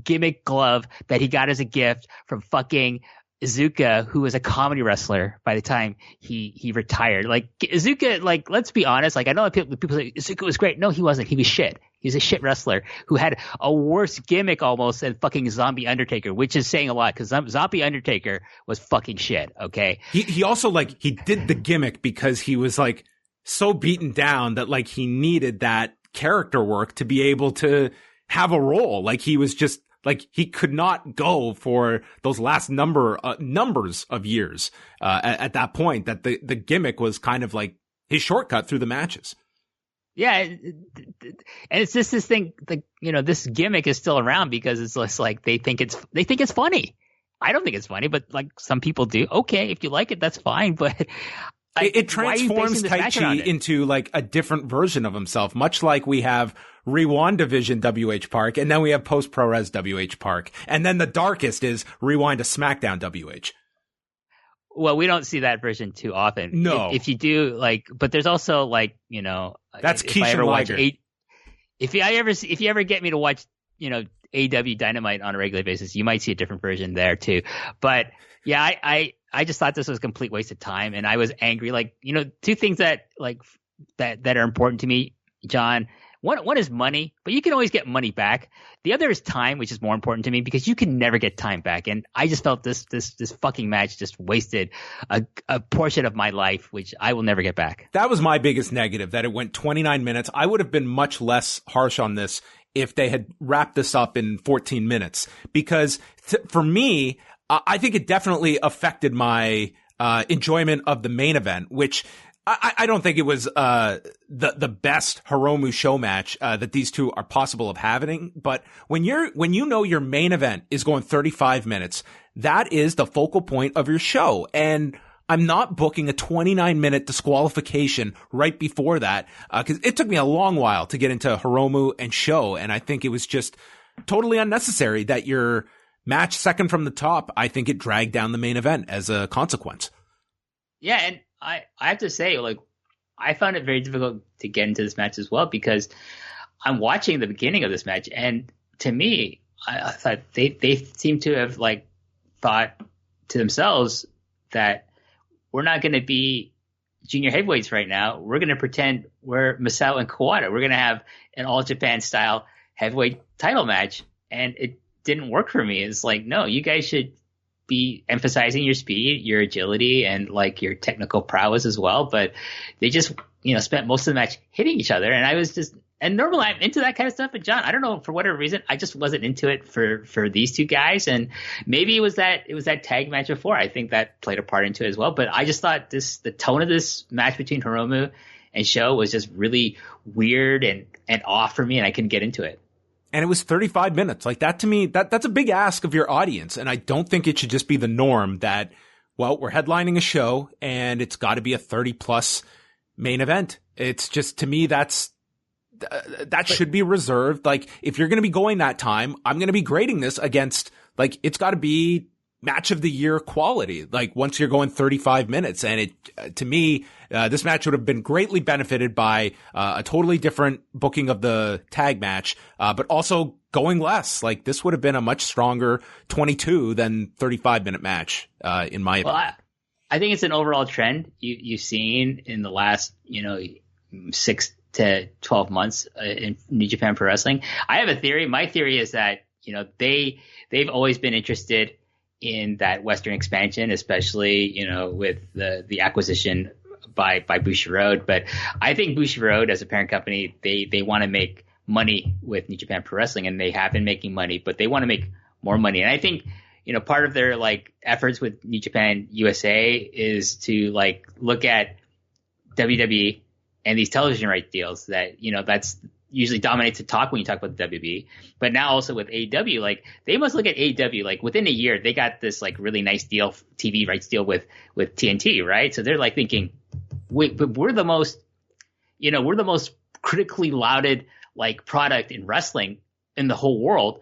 gimmick glove that he got as a gift from fucking Iizuka, who was a comedy wrestler by the time he retired. Like Iizuka, like let's be honest. Like I know people say Iizuka was great. No, he wasn't. He was shit. He was a shit wrestler who had a worse gimmick almost than fucking Zombie Undertaker, which is saying a lot because Zombie Undertaker was fucking shit. Okay. He also like he did the gimmick because he was like so beaten down that like he needed that character work to be able to have a role. Like he was just Like, he could not go for those last numbers of years, at that point, that the gimmick was kind of like his shortcut through the matches. Yeah. And it's just this thing, like, this gimmick is still around because it's just like, they think it's funny. I don't think it's funny, but like some people do. Okay. If you like it, that's fine. But it transforms Taichi into like a different version of himself, much like we have Rewind Division WH Park, and then we have Post ProRes WH Park, and then the darkest is Rewind to SmackDown WH. Well, we don't see that version too often. No. If you do, like, but there's also like, that's Keisha Liger. If you ever get me to watch, AEW Dynamite on a regular basis, you might see a different version there too. But yeah, I just thought this was a complete waste of time, and I was angry. Like, two things that are important to me, John. One is money, but you can always get money back. The other is time, which is more important to me because you can never get time back. And I just felt this fucking match just wasted a portion of my life, which I will never get back. That was my biggest negative, that it went 29 minutes. I would have been much less harsh on this if they had wrapped this up in 14 minutes, because for me, I think it definitely affected my enjoyment of the main event, which I don't think it was the best Hiromu show match that these two are possible of having. But when you know your main event is going 35 minutes, that is the focal point of your show. And I'm not booking a 29-minute disqualification right before that, because it took me a long while to get into Hiromu and Show, and I think it was just totally unnecessary that your match second from the top, I think it dragged down the main event as a consequence. Yeah, and I have to say, like, I found it very difficult to get into this match as well, because I'm watching the beginning of this match, and to me, I thought they seem to have like thought to themselves that we're not going to be junior heavyweights right now. We're going to pretend we're Masao and Kawada. We're going to have an All Japan style heavyweight title match, and it didn't work for me. It's like, no, you guys should be emphasizing your speed, your agility, and like your technical prowess as well. But they just, spent most of the match hitting each other, and I was just. And normally I'm into that kind of stuff, but John, I don't know, for whatever reason, I just wasn't into it for these two guys. And maybe it was that tag match before. I think that played a part into it as well. But I just thought the tone of this match between Hiromu and Sho was just really weird and off for me, and I couldn't get into it. And it was 35 minutes. Like, that to me, that's a big ask of your audience. And I don't think it should just be the norm that, well, we're headlining a show and it's got to be a 30 plus main event. It's just, to me, that should be reserved. Like, if you're going to be going that time, I'm going to be grading this against, like, it's got to be match of the year quality. Like, once you're going 35 minutes, and it, to me, this match would have been greatly benefited by a totally different booking of the tag match, but also going less. Like, this would have been a much stronger 22 than 35-minute match, in my opinion. Well, I think it's an overall trend you've seen in the last, 6 to 12 months in New Japan Pro Wrestling. I have a theory. My theory is that, they've always been interested in that Western expansion, especially, with the acquisition by Bushiroad. But I think Bushiroad, as a parent company, they want to make money with New Japan Pro Wrestling, and they have been making money, but they want to make more money. And I think, part of their like efforts with New Japan USA is to like look at WWE and these television rights deals that, that's usually dominates the talk when you talk about the WWE. But now also with AEW, like, they must look at AEW, like, within a year, they got this like really nice deal, TV rights deal with TNT, right? So they're like thinking, wait, but we're the most critically lauded like product in wrestling in the whole world.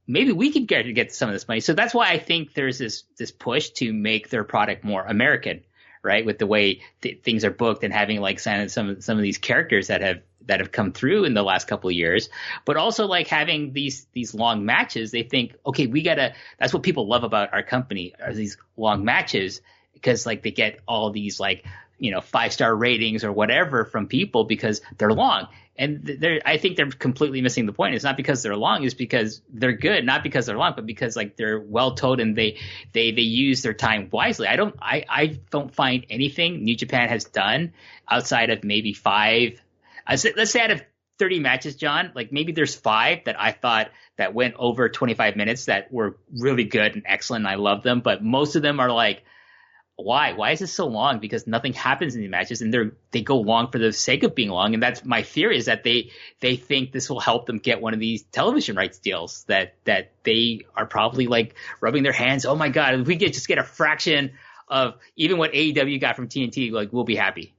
Maybe we could get some of this money. So that's why I think there's this push to make their product more American, right? With the way things are booked and having like some of these characters that have come through in the last couple of years, but also like having these long matches. They think, okay, that's what people love about our company, are these long matches, because like they get all these like, 5-star ratings or whatever from people because they're long. And I think they're completely missing the point. It's not because they're long, it's because they're good, not because they're long, but because like they're well told and they use their time wisely. I don't find anything New Japan has done outside of maybe 5. Let's say out of 30 matches, John, like maybe there's 5 that I thought that went over 25 minutes that were really good and excellent. And I love them, but most of them are like, why is this so long? Because nothing happens in these matches, and they go long for the sake of being long. And that's my theory, is that they think this will help them get one of these television rights deals, that they are probably like rubbing their hands. Oh my God, if we could just get a fraction of even what AEW got from TNT, like, we'll be happy.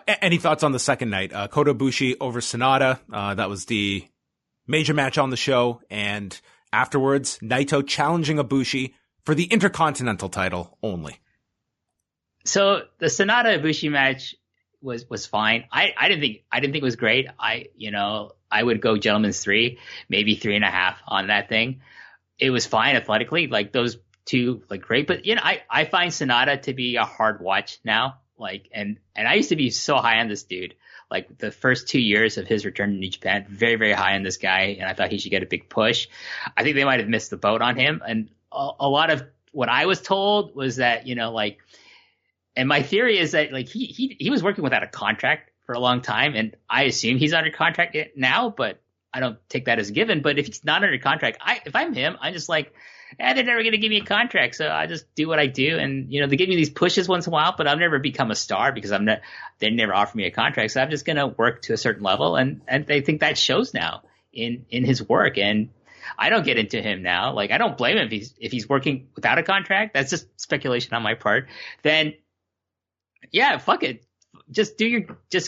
Any thoughts on the second night? Kota Ibushi over Sonata. That was the major match on the show. And afterwards, Naito challenging Ibushi for the Intercontinental title only. So the Sonata Ibushi match was fine. I didn't think it was great. I would go gentleman's 3, maybe 3.5 on that thing. It was fine athletically, like those two, like, great. But I find Sonata to be a hard watch now. Like, and I used to be so high on this dude. Like, the first 2 years of his return to New Japan, very, very high on this guy, and I thought he should get a big push. I think they might have missed the boat on him, and a lot of what I was told was that, and my theory is that, like, he was working without a contract for a long time, and I assume he's under contract now, but I don't take that as a given. But if he's not under contract, if I'm him, I'm just like, they're never going to give me a contract, so I just do what I do. And, they give me these pushes once in a while, but I'll never become a star because they never offer me a contract. So I'm just going to work to a certain level. And I think that shows now in his work. And I don't get into him now. Like, I don't blame him if he's working without a contract. That's just speculation on my part. Then, yeah, fuck it. Just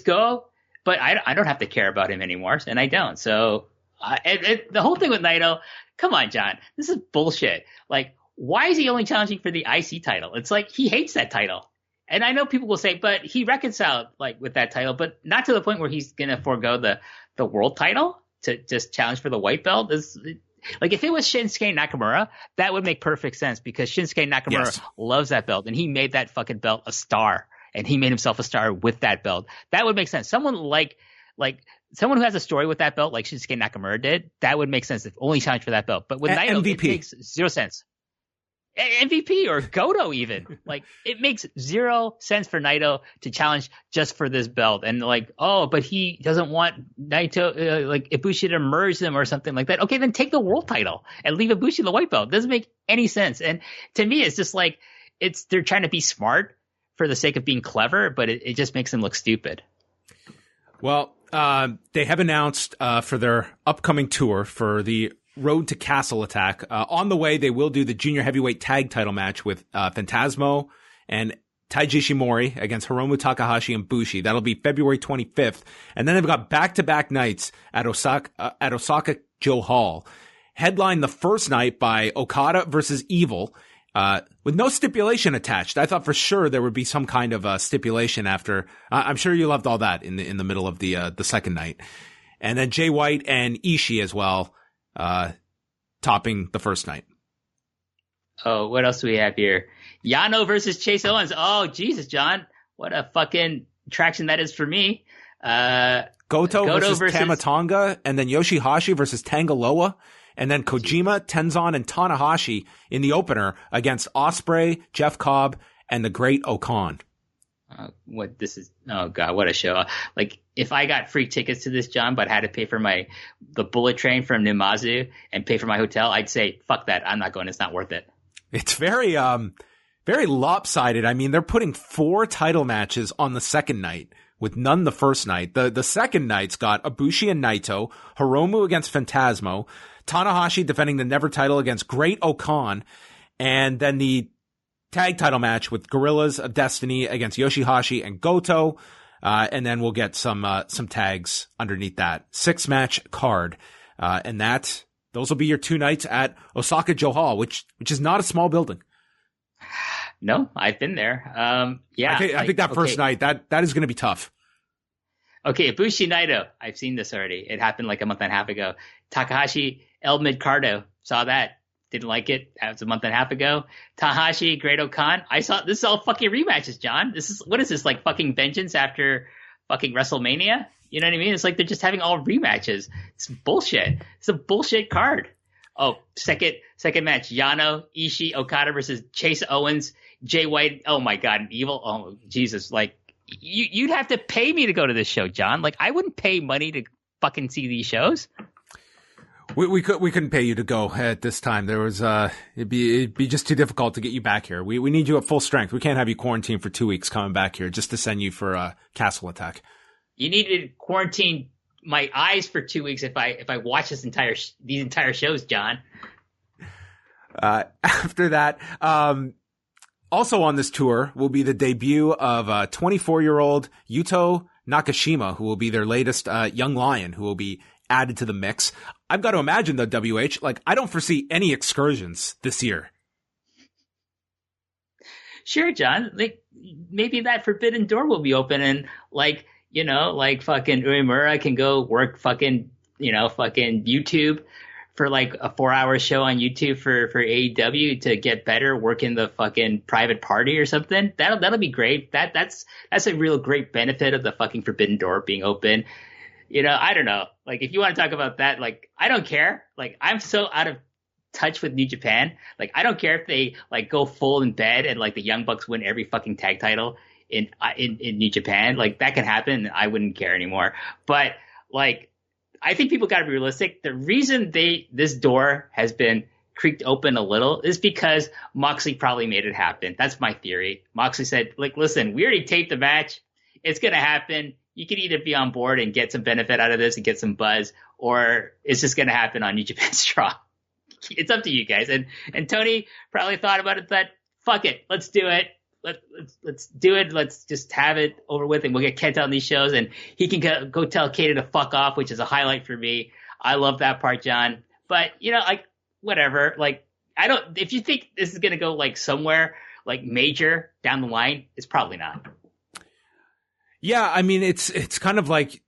go. But I don't have to care about him anymore, and I don't. So the whole thing with Naito, come on, John, this is bullshit. Like, why is he only challenging for the IC title? It's like he hates that title. And I know people will say, but he reconciled, like, with that title, but not to the point where he's going to forego the world title to just challenge for the white belt. Like, if it was Shinsuke Nakamura, that would make perfect sense, because Shinsuke Nakamura loves that belt, and he made that fucking belt a star, and he made himself a star with that belt. That would make sense. Someone like someone who has a story with that belt, like Shinsuke Nakamura did, that would make sense if only challenge for that belt. But with Naito, MVP. It makes zero sense. MVP or Goto even. Like, it makes zero sense for Naito to challenge just for this belt. And like, but he doesn't want Naito, like Ibushi to merge them or something like that. Okay, then take the world title and leave Ibushi the white belt. It doesn't make any sense. And to me, it's just like, they're trying to be smart for the sake of being clever, but it just makes them look stupid. Well, they have announced for their upcoming tour for the Road to Castle Attack. On the way, they will do the junior heavyweight tag title match with Phantasmo and Taiji Ishimori against Hiromu Takahashi and Bushi. That'll be February 25th. And then they've got back-to-back nights at Osaka Joe Hall. Headlined the first night by Okada versus Evil, with no stipulation attached. I thought for sure there would be some kind of stipulation after. I'm sure you loved all that in the middle of the second night. And then Jay White and Ishii as well, topping the first night. Oh, what else do we have here? Yano versus Chase Owens. Oh, Jesus, John. What a fucking attraction that is for me. Goto versus Tama Tonga, and then Yoshihashi versus Tangaloa, and then Kojima, Tenzan, and Tanahashi in the opener against Ospreay, Jeff Cobb, and the Great Okan. Oh God, what a show. Like, if I got free tickets to this, John, but had to pay for the bullet train from Numazu and pay for my hotel, I'd say, fuck that. I'm not going. It's not worth it. It's very lopsided. I mean, they're putting 4 title matches on the second night with none the first night. The second night's got Ibushi and Naito, Hiromu against Phantasmo, Tanahashi defending the Never title against Great Okan, and then the tag title match with Gorillas of Destiny against Yoshihashi and Goto. And then we'll get some tags underneath that 6-match card. And those will be your 2 nights at Osaka Joe Hall, which is not a small building. No, I've been there. Yeah. I think that first night, that is going to be tough. Okay. Ibushi Naito. I've seen this already. It happened like a month and a half ago. Takahashi El Midcardo. Saw that. Didn't like it. That was a month and a half ago. Tanahashi, Great Okan. This is all fucking rematches, John. What is this, like fucking Vengeance after fucking WrestleMania? You know what I mean? It's like they're just having all rematches. It's bullshit. It's a bullshit card. Oh, second match. Yano, Ishii, Okada versus Chase Owens, Jay White. Oh my God, Evil. Oh, Jesus. Like, You'd have to pay me to go to this show, John. Like, I wouldn't pay money to fucking see these shows. We couldn't pay you to go at this time. There was it'd be just too difficult to get you back here. We need you at full strength. We can't have you quarantined for 2 weeks coming back here just to send you for a Castle Attack. You need to quarantine my eyes for 2 weeks if I watch these entire shows, John. After that, also on this tour will be the debut of 24-year-old Yuto Nakashima, who will be their latest young lion, who will be added to the mix. I've got to imagine, though, WH, like, I don't foresee any excursions this year. Sure, John. Like, maybe that Forbidden Door will be open, and like, you know, like fucking Uemura can go work fucking YouTube for like a 4-hour show on YouTube for AEW to get better, work in the fucking private party or something. That'll be great. That's a real great benefit of the fucking Forbidden Door being open. You know, I don't know. Like, if you want to talk about that, like, I don't care. Like, I'm so out of touch with New Japan. Like, I don't care if they like go full in bed and like the Young Bucks win every fucking tag title in New Japan. Like, that can happen. I wouldn't care anymore. But like, I think people got to be realistic. The reason this door has been creaked open a little is because Moxley probably made it happen. That's my theory. Moxley said, like, listen, we already taped the match. It's going to happen. You can either be on board and get some benefit out of this and get some buzz, or it's just going to happen on New Japan Strong. It's up to you guys. And Tony probably thought about it, that fuck it, let's do it. Let's do it. Let's just have it over with, and we'll get Kenta on these shows, and he can go tell Kata to fuck off, which is a highlight for me. I love that part, John. But, you know, like, whatever. Like, if you think this is going to go like somewhere like major down the line, it's probably not. Yeah, I mean, it's kind of like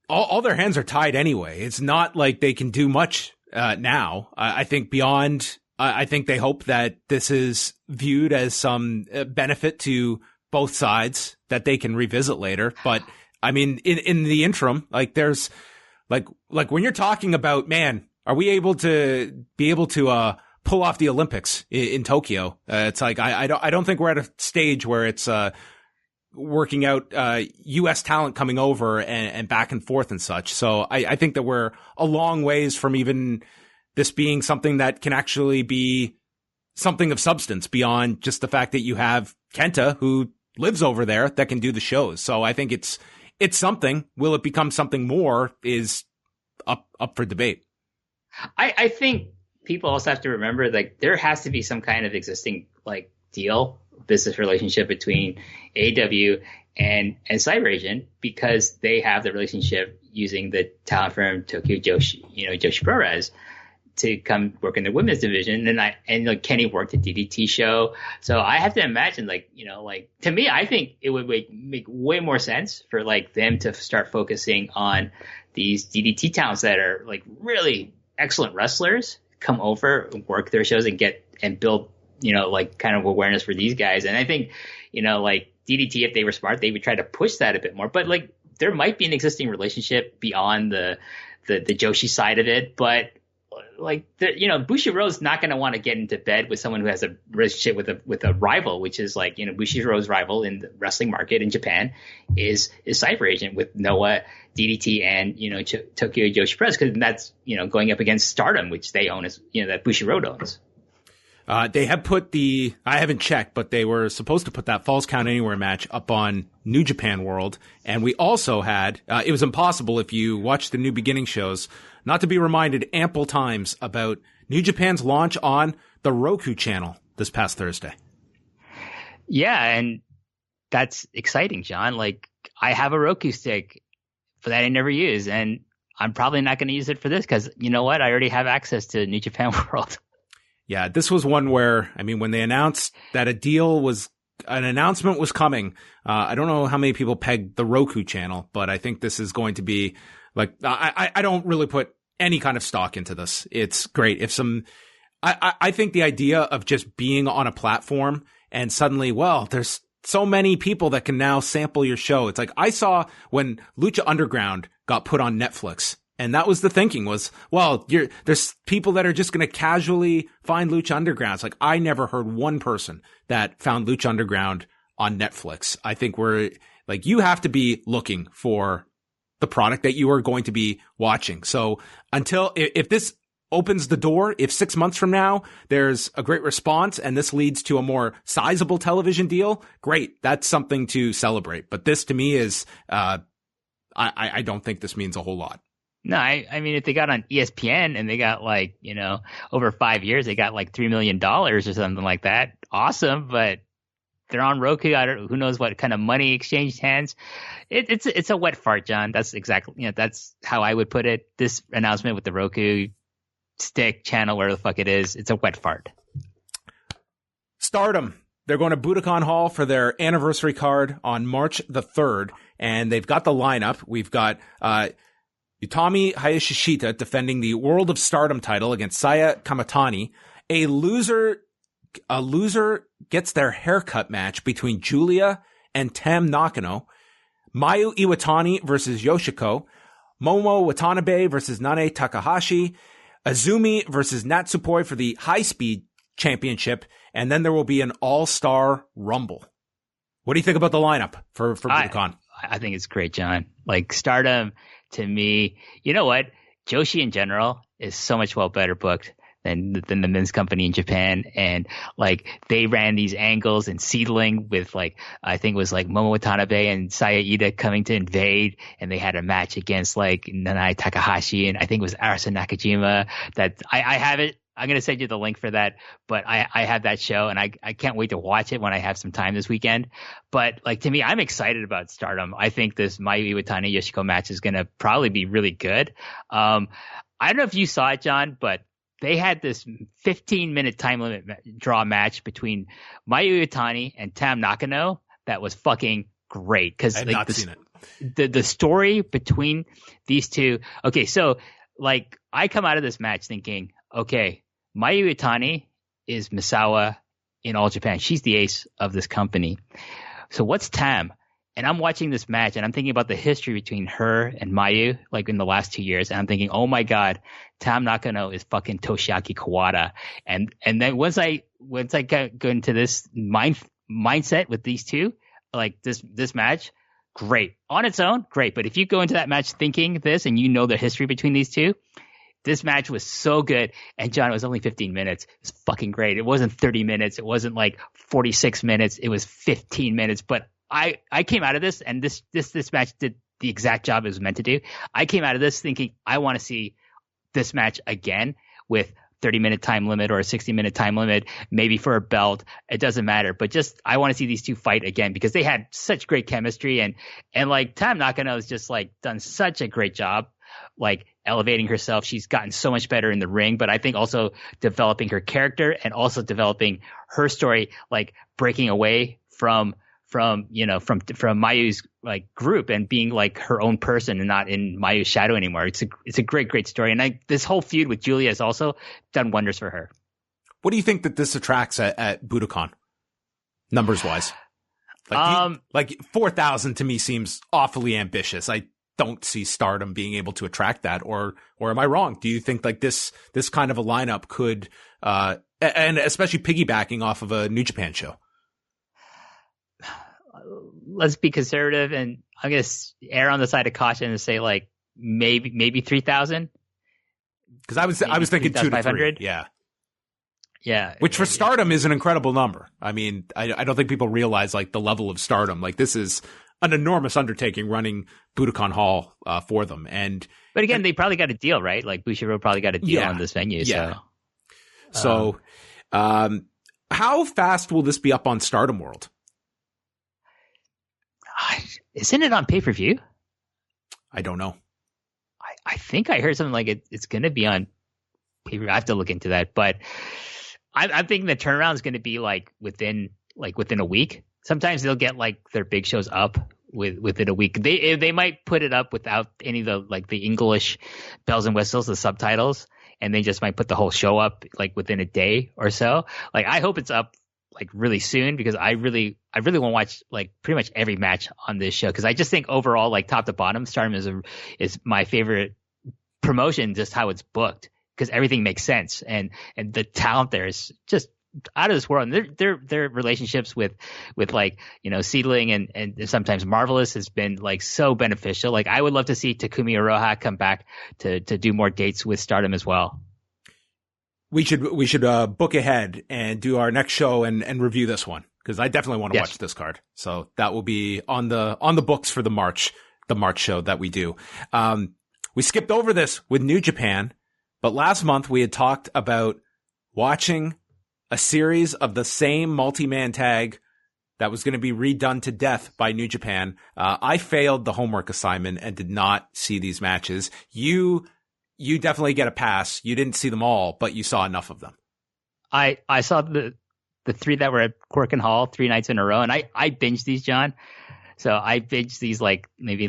all their hands are tied anyway. It's not like they can do much now. I think beyond, I think they hope that this is viewed as some benefit to both sides that they can revisit later. But I mean, in the interim, like, there's like when you're talking about, man, are we able to pull off the Olympics in Tokyo? It's like, I don't think we're at a stage where it's working out U.S. talent coming over and back and forth and such. So I think that we're a long ways from even this being something that can actually be something of substance beyond just the fact that you have Kenta, who lives over there, that can do the shows. So I think it's something. Will it become something more is up for debate. I think people also have to remember, like, there has to be some kind of existing like deal, business relationship between AEW and Cyber Agent, because they have the relationship using the talent firm Tokyo Joshi ProRes to come work in their women's division. And like Kenny worked at DDT show. So I have to imagine, like, you know, like, to me, I think it would make way more sense for like them to start focusing on these DDT talents that are like really excellent wrestlers, come over and work their shows and build, you know, like, kind of awareness for these guys. And I think, you know, like, DDT, if they were smart, they would try to push that a bit more. But like, there might be an existing relationship beyond the Joshi side of it. But like, you know, Bushiroad's not going to want to get into bed with someone who has a relationship with a rival, which is like, you know, Bushiroad's rival in the wrestling market in Japan is Cyber Agent with Noah, DDT, and, you know, Tokyo Joshi Press, because that's, you know, going up against Stardom, which they own, as, you know, that Bushiroad owns. They have put I haven't checked, but they were supposed to put that Falls Count Anywhere match up on New Japan World. And we also had, it was impossible if you watch the New Beginning shows not to be reminded ample times about New Japan's launch on the Roku channel this past Thursday. Yeah, and that's exciting, John. Like, I have a Roku stick for that I never use, and I'm probably not going to use it for this because, you know what? I already have access to New Japan World. Yeah, this was one where, I mean, when they announced that an announcement was coming, I don't know how many people pegged the Roku channel, but I think this is going to be like, I don't really put any kind of stock into this. It's great. I think the idea of just being on a platform and suddenly, well, there's so many people that can now sample your show. It's like, I saw when Lucha Underground got put on Netflix. And that was the thinking was, well, there's people that are just going to casually find Lucha Underground. It's like, I never heard one person that found Lucha Underground on Netflix. I think like you have to be looking for the product that you are going to be watching. So if this opens the door, if 6 months from now there's a great response and this leads to a more sizable television deal, great. That's something to celebrate. But this to me is, I don't think this means a whole lot. No, I mean, if they got on ESPN and they got like, over 5 years, they got like $3 million or something like that. Awesome. But they're on Roku. Who knows what kind of money exchanged hands. It's a wet fart, John. That's exactly, that's how I would put it. This announcement with the Roku stick channel, where the fuck it is, it's a wet fart. Stardom. They're going to Budokan Hall for their anniversary card on March the 3rd, and they've got the lineup. We've got Utami Hayashishita defending the World of Stardom title against Saya Kamatani. A loser gets their haircut match between Julia and Tam Nakano. Mayu Iwatani versus Yoshiko. Momo Watanabe versus Nane Takahashi. Azumi versus Natsupoi for the High Speed Championship. And then there will be an all-star rumble. What do you think about the lineup for Budokan? I think it's great, John. Like Stardom, to me, you know what? Joshi in general is so much better booked than the men's company in Japan. And like they ran these angles and seedling with like, I think it was like Momo Watanabe and Saya Ida coming to invade. And they had a match against like Nanae Takahashi. And I think it was Arisa Nakajima that I have it. I'm going to send you the link for that, but I have that show and I can't wait to watch it when I have some time this weekend. But like, to me, I'm excited about Stardom. I think this Mayu Iwatani Yoshiko match is going to probably be really good. I don't know if you saw it, John, but they had this 15-minute time limit draw match between Mayu Iwatani and Tam Nakano that was fucking great. Cause I have not seen it. The story between these two. Okay. So like I come out of this match thinking, okay, Mayu Iwatani is Misawa in All Japan. She's the ace of this company. So what's Tam? And I'm watching this match and I'm thinking about the history between her and Mayu, like in the last 2 years. And I'm thinking, oh my God, Tam Nakano is fucking Toshiaki Kawada. And then once I go into this mindset with these two, like this match, great. On its own, great. But if you go into that match thinking this and you know the history between these two, this match was so good. And John, it was only 15 minutes. It was fucking great. It wasn't 30 minutes. It wasn't like 46 minutes. It was 15 minutes. But I came out of this and this match did the exact job it was meant to do. I came out of this thinking I want to see this match again with 30-minute time limit or a 60-minute time limit, maybe for a belt. It doesn't matter. But just I want to see these two fight again because they had such great chemistry and like Tam Nakano has just like done such a great job like elevating herself. She's gotten so much better in the ring, but I think also developing her character and also developing her story, like breaking away from Mayu's like group and being like her own person and not in Mayu's shadow anymore. It's a great story. And this whole feud with Julia has also done wonders for her. What do you think that this attracts at Budokan, numbers wise? Like 4,000 to me seems awfully ambitious. I don't see Stardom being able to attract that, or am I wrong? Do you think like this kind of a lineup could, and especially piggybacking off of a New Japan show? Let's be conservative, and I'm going to err on the side of caution and say like maybe 3,000. Because I was thinking 2 to 3. Yeah. Which for Stardom is an incredible number. I mean, I don't think people realize like the level of Stardom. Like this is an enormous undertaking running Budokan Hall for them. But again, they probably got a deal, right? Like Bushiroad probably got a deal on this venue. Yeah. So how fast will this be up on Stardom World? Isn't it on pay-per-view? I don't know. I think I heard something like it's going to be on pay-per-view. I have to look into that. But I'm thinking the turnaround is going to be within a week. Sometimes they'll get like their big shows up within a week. They might put it up without any of the English bells and whistles, the subtitles, and they just might put the whole show up like within a day or so. Like I hope it's up like really soon because I really want to watch like pretty much every match on this show because I just think overall like top to bottom Stardom is my favorite promotion, just how it's booked because everything makes sense and the talent there is just out of this world. And their relationships with like, Seedling and sometimes Marvelous has been like so beneficial. Like I would love to see Takumi Iroha come back to do more dates with Stardom as well. We should book ahead and do our next show and review this one, because I definitely want to watch this card. So that will be on the books for the March show that we do. We skipped over this with New Japan, but last month we had talked about watching a series of the same multi-man tag that was going to be redone to death by New Japan. I failed the homework assignment and did not see these matches. You definitely get a pass. You didn't see them all, but you saw enough of them. I saw the three that were at Budokan Hall 3 nights in a row, and I binged these, John. So I binged these maybe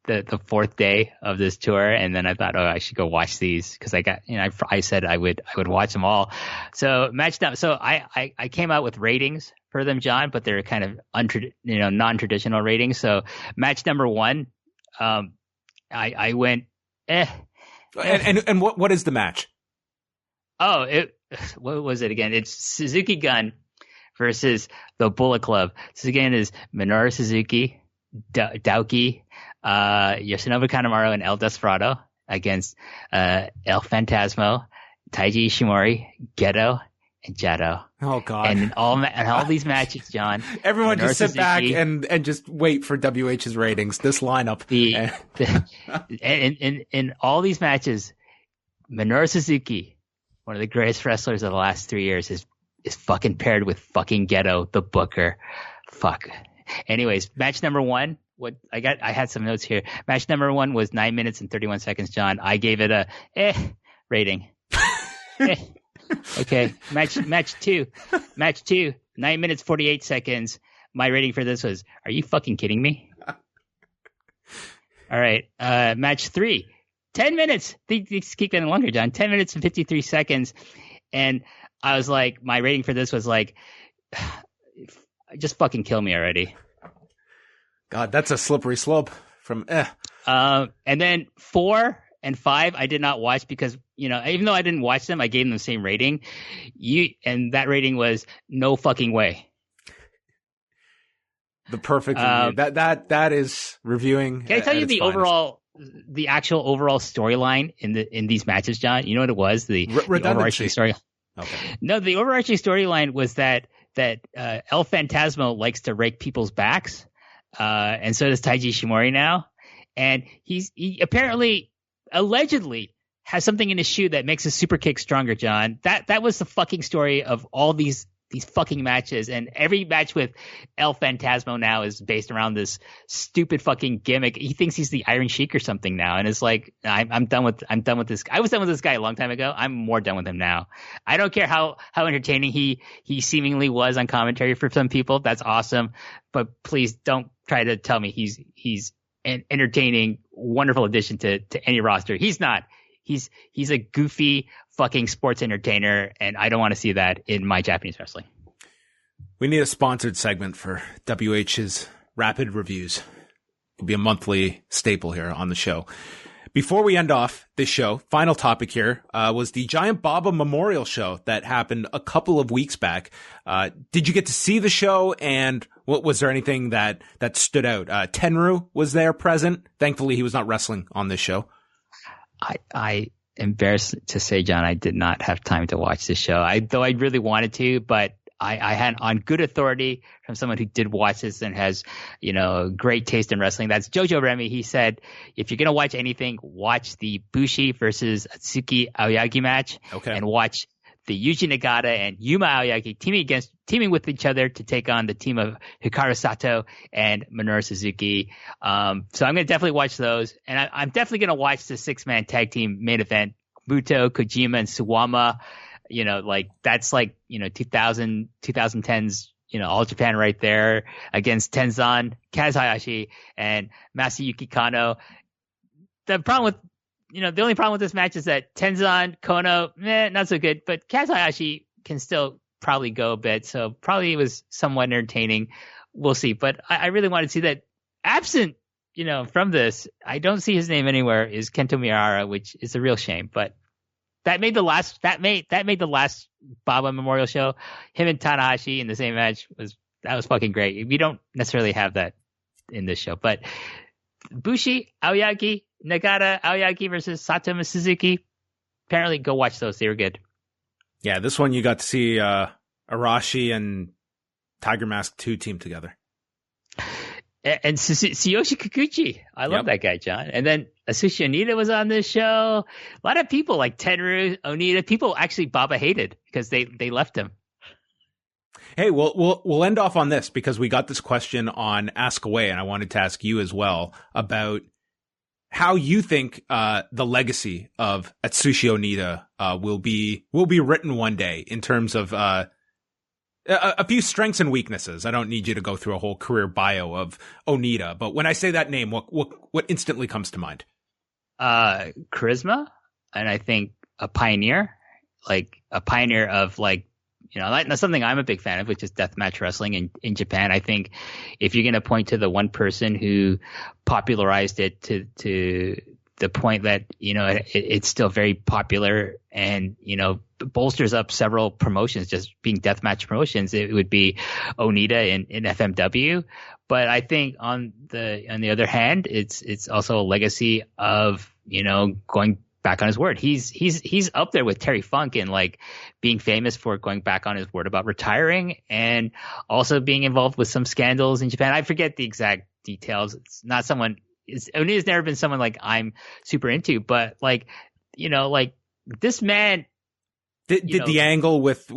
the fourth day of this tour, and then I thought, I should go watch these because I got, I said I would watch them all. So matched up. So I came out with ratings for them, John, but they're kind of non-traditional ratings. So match number 1, I went And what is the match? What was it again? It's Suzuki Gun versus the Bullet Club. This again is Minoru Suzuki, Daoki, Yoshinobu Kanemaru, and El Desperado against El Phantasmo, Taiji Ishimori, Geto, and Jado. Oh God! And all these matches, John. Everyone just sit back and just wait for WH's ratings. This lineup. In all these matches, Minoru Suzuki, one of the greatest wrestlers of the last 3 years, is fucking paired with fucking Geto, the Booker. Fuck. Anyways, match number 1. I had some notes here. Match number 1 was 9 minutes and 31 seconds, John. I gave it a rating. Okay. Match two, 9 minutes, 48 seconds. My rating for this was, are you fucking kidding me? All right. Match 3, 10 minutes. These keep getting longer, John. 10 minutes and 53 seconds. And I was like, my rating for this was like, just fucking kill me already. God, that's a slippery slope from And then 4 and 5, I did not watch because, even though I didn't watch them, I gave them the same rating. And that rating was no fucking way. The perfect review. That is reviewing. Can I tell you the actual overall storyline in these matches, John? You know what it was? The overarching story. Okay. No, the overarching storyline was that El Phantasmo likes to rake people's backs. And so does Taiji Ishimori now. And he apparently, allegedly, has something in his shoe that makes his super kick stronger, John. That was the fucking story of all these fucking matches. And every match with El Phantasmo now is based around this stupid fucking gimmick. He thinks he's the Iron Sheik or something now. And it's like, I'm done with this. I was done with this guy a long time ago. I'm more done with him now. I don't care how entertaining he seemingly was on commentary for some people. That's awesome. But please don't try to tell me he's an entertaining, wonderful addition to any roster. He's not. He's a goofy fucking sports entertainer, and I don't want to see that in my Japanese wrestling. We need a sponsored segment for WH's Rapid Reviews. It'll be a monthly staple here on the show. Before we end off this show, final topic here was the Giant Baba Memorial Show that happened a couple of weeks back. Did you get to see the show, and what was there anything that stood out? Tenryu was there present. Thankfully, he was not wrestling on this show. I embarrassed to say, John, I did not have time to watch this show. Though I really wanted to, but I had on good authority from someone who did watch this and has, great taste in wrestling. That's Jojo Remy. He said, if you're going to watch anything, watch the Bushi versus Atsuki Aoyagi match. Okay. And watch the Yuji Nagata and Yuma Aoyagi teaming with each other to take on the team of Hikaru Sato and Minoru Suzuki. So I'm going to definitely watch those. And I'm definitely going to watch the 6-man tag team main event, Muto, Kojima, and Suwama. That's 2010s, All Japan right there against Tenzan, Kaz Hayashi, and Masayuki Kano. The only problem with this match is that Tenzan, Kono, not so good, but Kaz Hayashi can still probably go a bit, so probably it was somewhat entertaining. We'll see. But I really want to see that. Absent, from this, I don't see his name anywhere, is Kento Miyahara, which is a real shame, but that made the last Baba Memorial show. Him and Tanahashi in the same match was fucking great. We don't necessarily have that in this show, but Bushi, Aoyagi, Nagata, Aoyagi versus Sato and Suzuki. Apparently, go watch those. They were good. Yeah, this one you got to see Arashi and Tiger Mask 2 team together. And Tsuyoshi Kikuchi. I love that guy, John. And then Atsushi Onita was on this show. A lot of people like Tenryu, Onita, people actually Baba hated because they left him. Hey, we'll end off on this because we got this question on Ask Away, and I wanted to ask you as well about how you think the legacy of Atsushi Onita will be written one day in terms of a few strengths and weaknesses. I don't need you to go through a whole career bio of Onita, but when I say that name, what instantly comes to mind? Charisma, and I think a pioneer of that's something I'm a big fan of, which is deathmatch wrestling in Japan. I think if you're going to point to the one person who popularized it to the point that, it's still very popular and, bolsters up several promotions, just being deathmatch promotions, it would be Onita in FMW. But I think on the other hand, it's also a legacy of, going back on his word. He's up there with Terry Funk and like being famous for going back on his word about retiring and also being involved with some scandals in Japan. I forget the exact details. It's not someone, Onita's never been someone like I'm super into, but this man. Did the angle with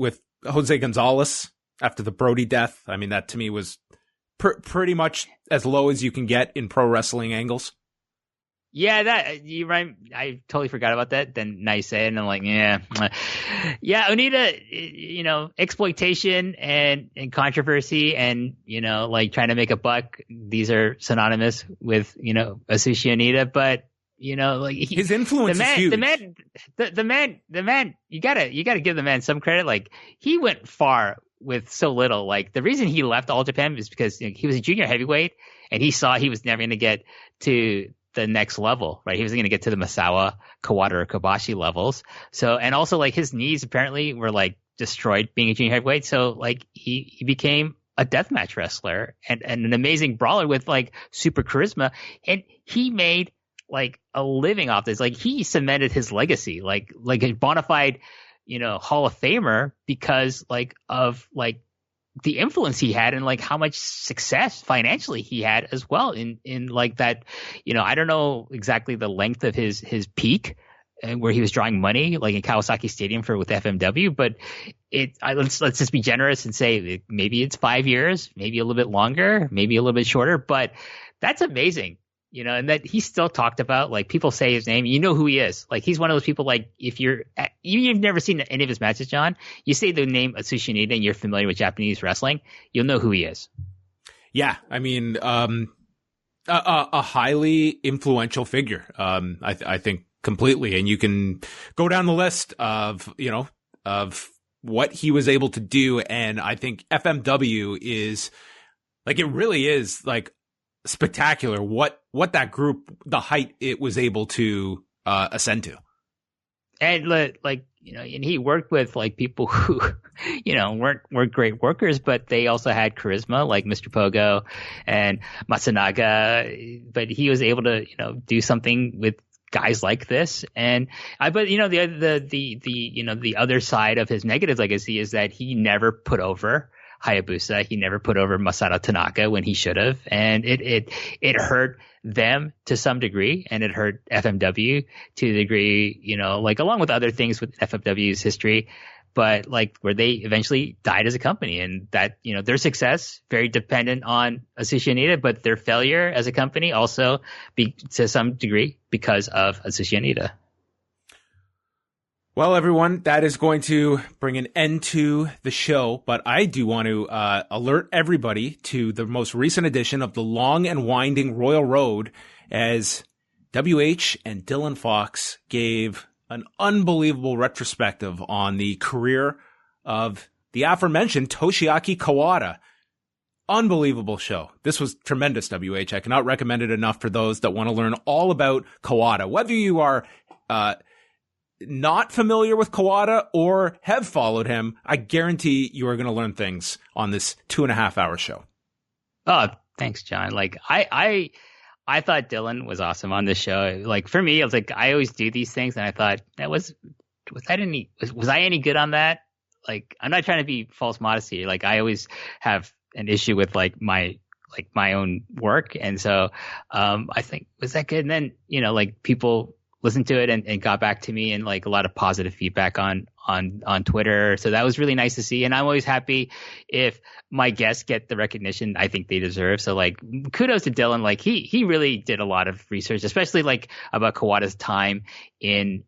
Jose Gonzalez after the Brody death? I mean, that to me was pretty much as low as you can get in pro wrestling angles. Yeah, that you right. I totally forgot about that. Then now you say it, and I'm like, yeah. Onita, exploitation and controversy, and trying to make a buck. These are synonymous with Atsushi Onita, but. His influence is huge. The man, you gotta give the man some credit. Like, he went far with so little. Like, the reason he left All Japan is because he was a junior heavyweight and he saw he was never going to get to the next level, right? He wasn't going to get to the Masawa, Kawada, or Kobashi levels. So, and also like his knees apparently were like destroyed being a junior heavyweight. So like he became a deathmatch wrestler and an amazing brawler with like super charisma. And he made like a living off this. Like, he cemented his legacy, like a bona fide, Hall of Famer because of the influence he had and like how much success financially he had as well in like that, I don't know exactly the length of his peak and where he was drawing money, like in Kawasaki Stadium with FMW, but let's just be generous and say maybe it's 5 years, maybe a little bit longer, maybe a little bit shorter, but that's amazing. And that he still talked about, like, people say his name, who he is. Like, he's one of those people, like, if you've never seen any of his matches, John, you say the name Atsushi Onita and you're familiar with Japanese wrestling, you'll know who he is. Yeah. I mean, a highly influential figure. I think completely. And you can go down the list of what he was able to do. And I think FMW is like, it really is like, spectacular what that group, the height it was able to ascend to. And and he worked with like people who weren't great workers, but they also had charisma, like Mr. Pogo and Matsunaga, but he was able to do something with guys like this. And the other side of his negative legacy is that he never put over Hayabusa. He never put over Masato Tanaka when he should have. And it hurt them to some degree, and it hurt FMW to the degree, along with other things with FMW's history, but like where they eventually died as a company, and that, their success very dependent on Atsushi Onita, but their failure as a company also to some degree because of Atsushi Onita. Well, everyone, that is going to bring an end to the show, but I do want to alert everybody to the most recent edition of The Long and Winding Royal Road, as WH and Dylan Fox gave an unbelievable retrospective on the career of the aforementioned Toshiaki Kawada. Unbelievable show. This was tremendous, WH. I cannot recommend it enough for those that want to learn all about Kawada. Whether you are not familiar with Kawada or have followed him, I guarantee you are going to learn things on this 2.5-hour show. Oh, thanks, John. Like I thought Dylan was awesome on this show. Like for me, I was like, I always do these things, and I thought was I any good on that? Like, I'm not trying to be false modesty. Like, I always have an issue with my own work, and so I think, was that good? And then like people listened to it and got back to me, and like a lot of positive feedback on Twitter. So that was really nice to see. And I'm always happy if my guests get the recognition I think they deserve. So like kudos to Dylan. Like he really did a lot of research, especially like about Kawada's time in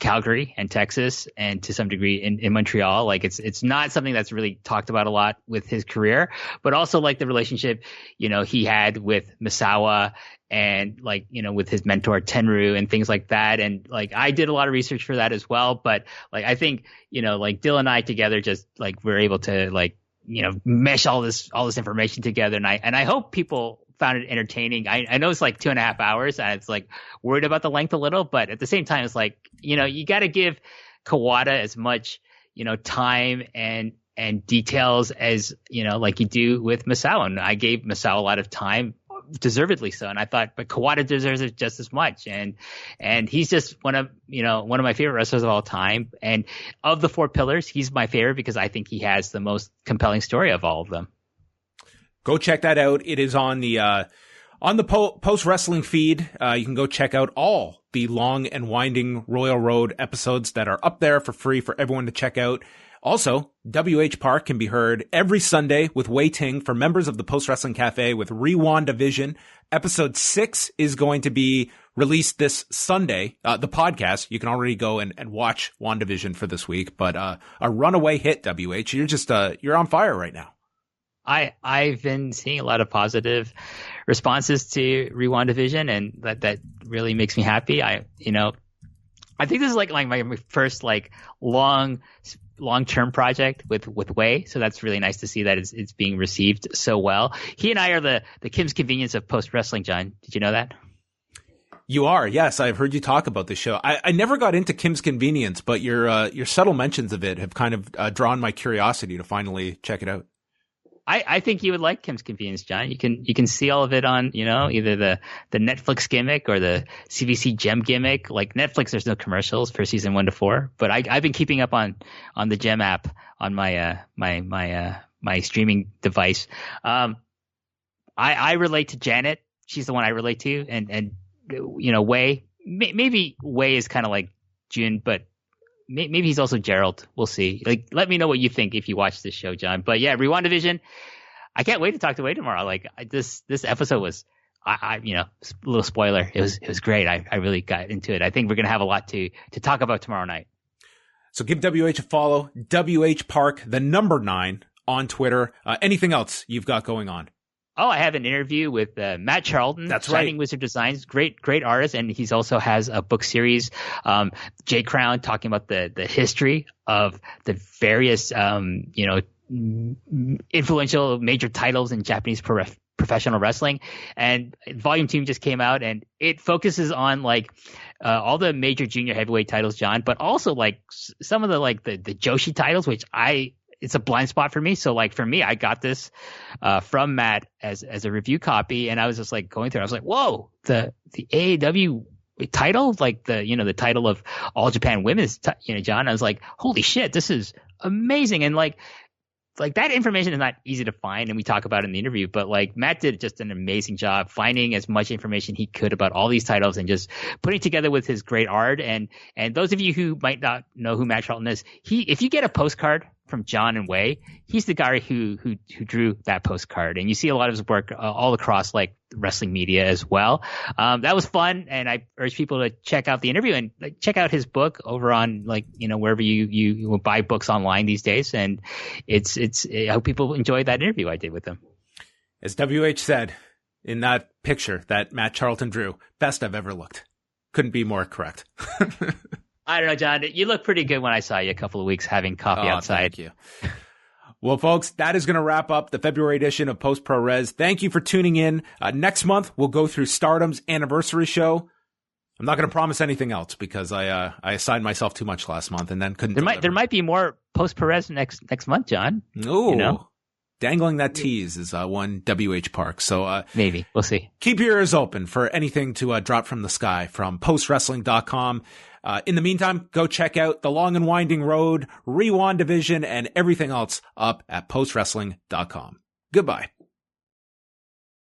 Calgary and Texas, and to some degree in Montreal. Like it's not something that's really talked about a lot with his career, but also like the relationship, he had with Misawa, and like, with his mentor Tenryu and things like that. And like, I did a lot of research for that as well. But like, I think, like Dylan and I together, just like, we're able to like, mesh all this information together. And I hope people found it entertaining. I know it's like 2.5 hours, and it's like worried about the length a little, but at the same time, it's like, you got to give Kawada as much, time and details as, like you do with Misawa. And I gave Misawa a lot of time, deservedly so. And I thought, but Kawada deserves it just as much. And he's just one of my favorite wrestlers of all time. And of the 4 pillars, he's my favorite because I think he has the most compelling story of all of them. Go check that out. It is on the Post Wrestling feed. You can go check out all the long and winding Royal Road episodes that are up there for free for everyone to check out. Also, WH Park can be heard every Sunday with Wei Ting for members of the Post Wrestling Cafe with WandaVision. Episode 6 is going to be released this Sunday. The podcast, you can already go and watch WandaVision for this week, but a runaway hit, WH. You're just you're on fire right now. I've been seeing a lot of positive responses to WandaVision, and that really makes me happy. I think this is like my first like long-term project with Wei, so that's really nice to see that it's being received so well. He and I are the Kim's Convenience of post wrestling, John. Did you know that? You are, yes. I've heard you talk about this show. I never got into Kim's Convenience, but your subtle mentions of it have kind of drawn my curiosity to finally check it out. I think you would like Kim's Convenience, John. You can see all of it on, either the Netflix gimmick or the CBC Gem gimmick. Like Netflix, there's no commercials for season 1 to 4, but I've been keeping up on the Gem app on my my streaming device. I relate to Janet. She's the one I relate to, and Wei. Maybe Wei is kind of like June, but maybe he's also Gerald. We'll see. Like, let me know what you think if you watch this show, John. But yeah, WandaVision. I can't wait to talk to Wei tomorrow. Like this episode was, a little spoiler. It was great. I really got into it. I think we're gonna have a lot to talk about tomorrow night. So give WH a follow. WH Park, the number 9 on Twitter. Anything else you've got going on? Oh, I have an interview with Matt Charlton. That's Shining right. Wizard Designs, great artist, and he's also has a book series, J Crown, talking about the history of the various influential major titles in Japanese professional wrestling. And Volume 2 just came out, and it focuses on like all the major junior heavyweight titles, John, but also like some of the like the Joshi titles, which it's a blind spot for me. So like for me, I got this from Matt as a review copy, and I was just like going through it. I was like, whoa, the AEW title, like the title of All Japan Women's, John. I was like, holy shit, this is amazing. And like that information is not easy to find, and we talk about it in the interview, but like Matt did just an amazing job finding as much information he could about all these titles and just putting together with his great art. And those of you who might not know who Matt Charlton is, if you get a postcard from John and Wei, he's the guy who drew that postcard, and you see a lot of his work all across like wrestling media as well. That was fun, and I urge people to check out the interview and check out his book over on like wherever you buy books online these days. And I hope people enjoyed that interview I did with him. As WH said in that picture that Matt Charlton drew, best I've ever looked. Couldn't be more correct. I don't know, John. You look pretty good when I saw you a couple of weeks having coffee outside. Thank you. Well, folks, that is going to wrap up the February edition of Post Pro Res. Thank you for tuning in. Next month, we'll go through Stardom's anniversary show. I'm not going to promise anything else because I assigned myself too much last month and then couldn't. There might be more post Perez next month, John. Ooh, you know? Dangling that tease is one WH Park. So maybe we'll see. Keep your ears open for anything to drop from the sky from postwrestling.com. In the meantime, go check out The Long and Winding Road, Rewind Division, and everything else up at postwrestling.com. Goodbye.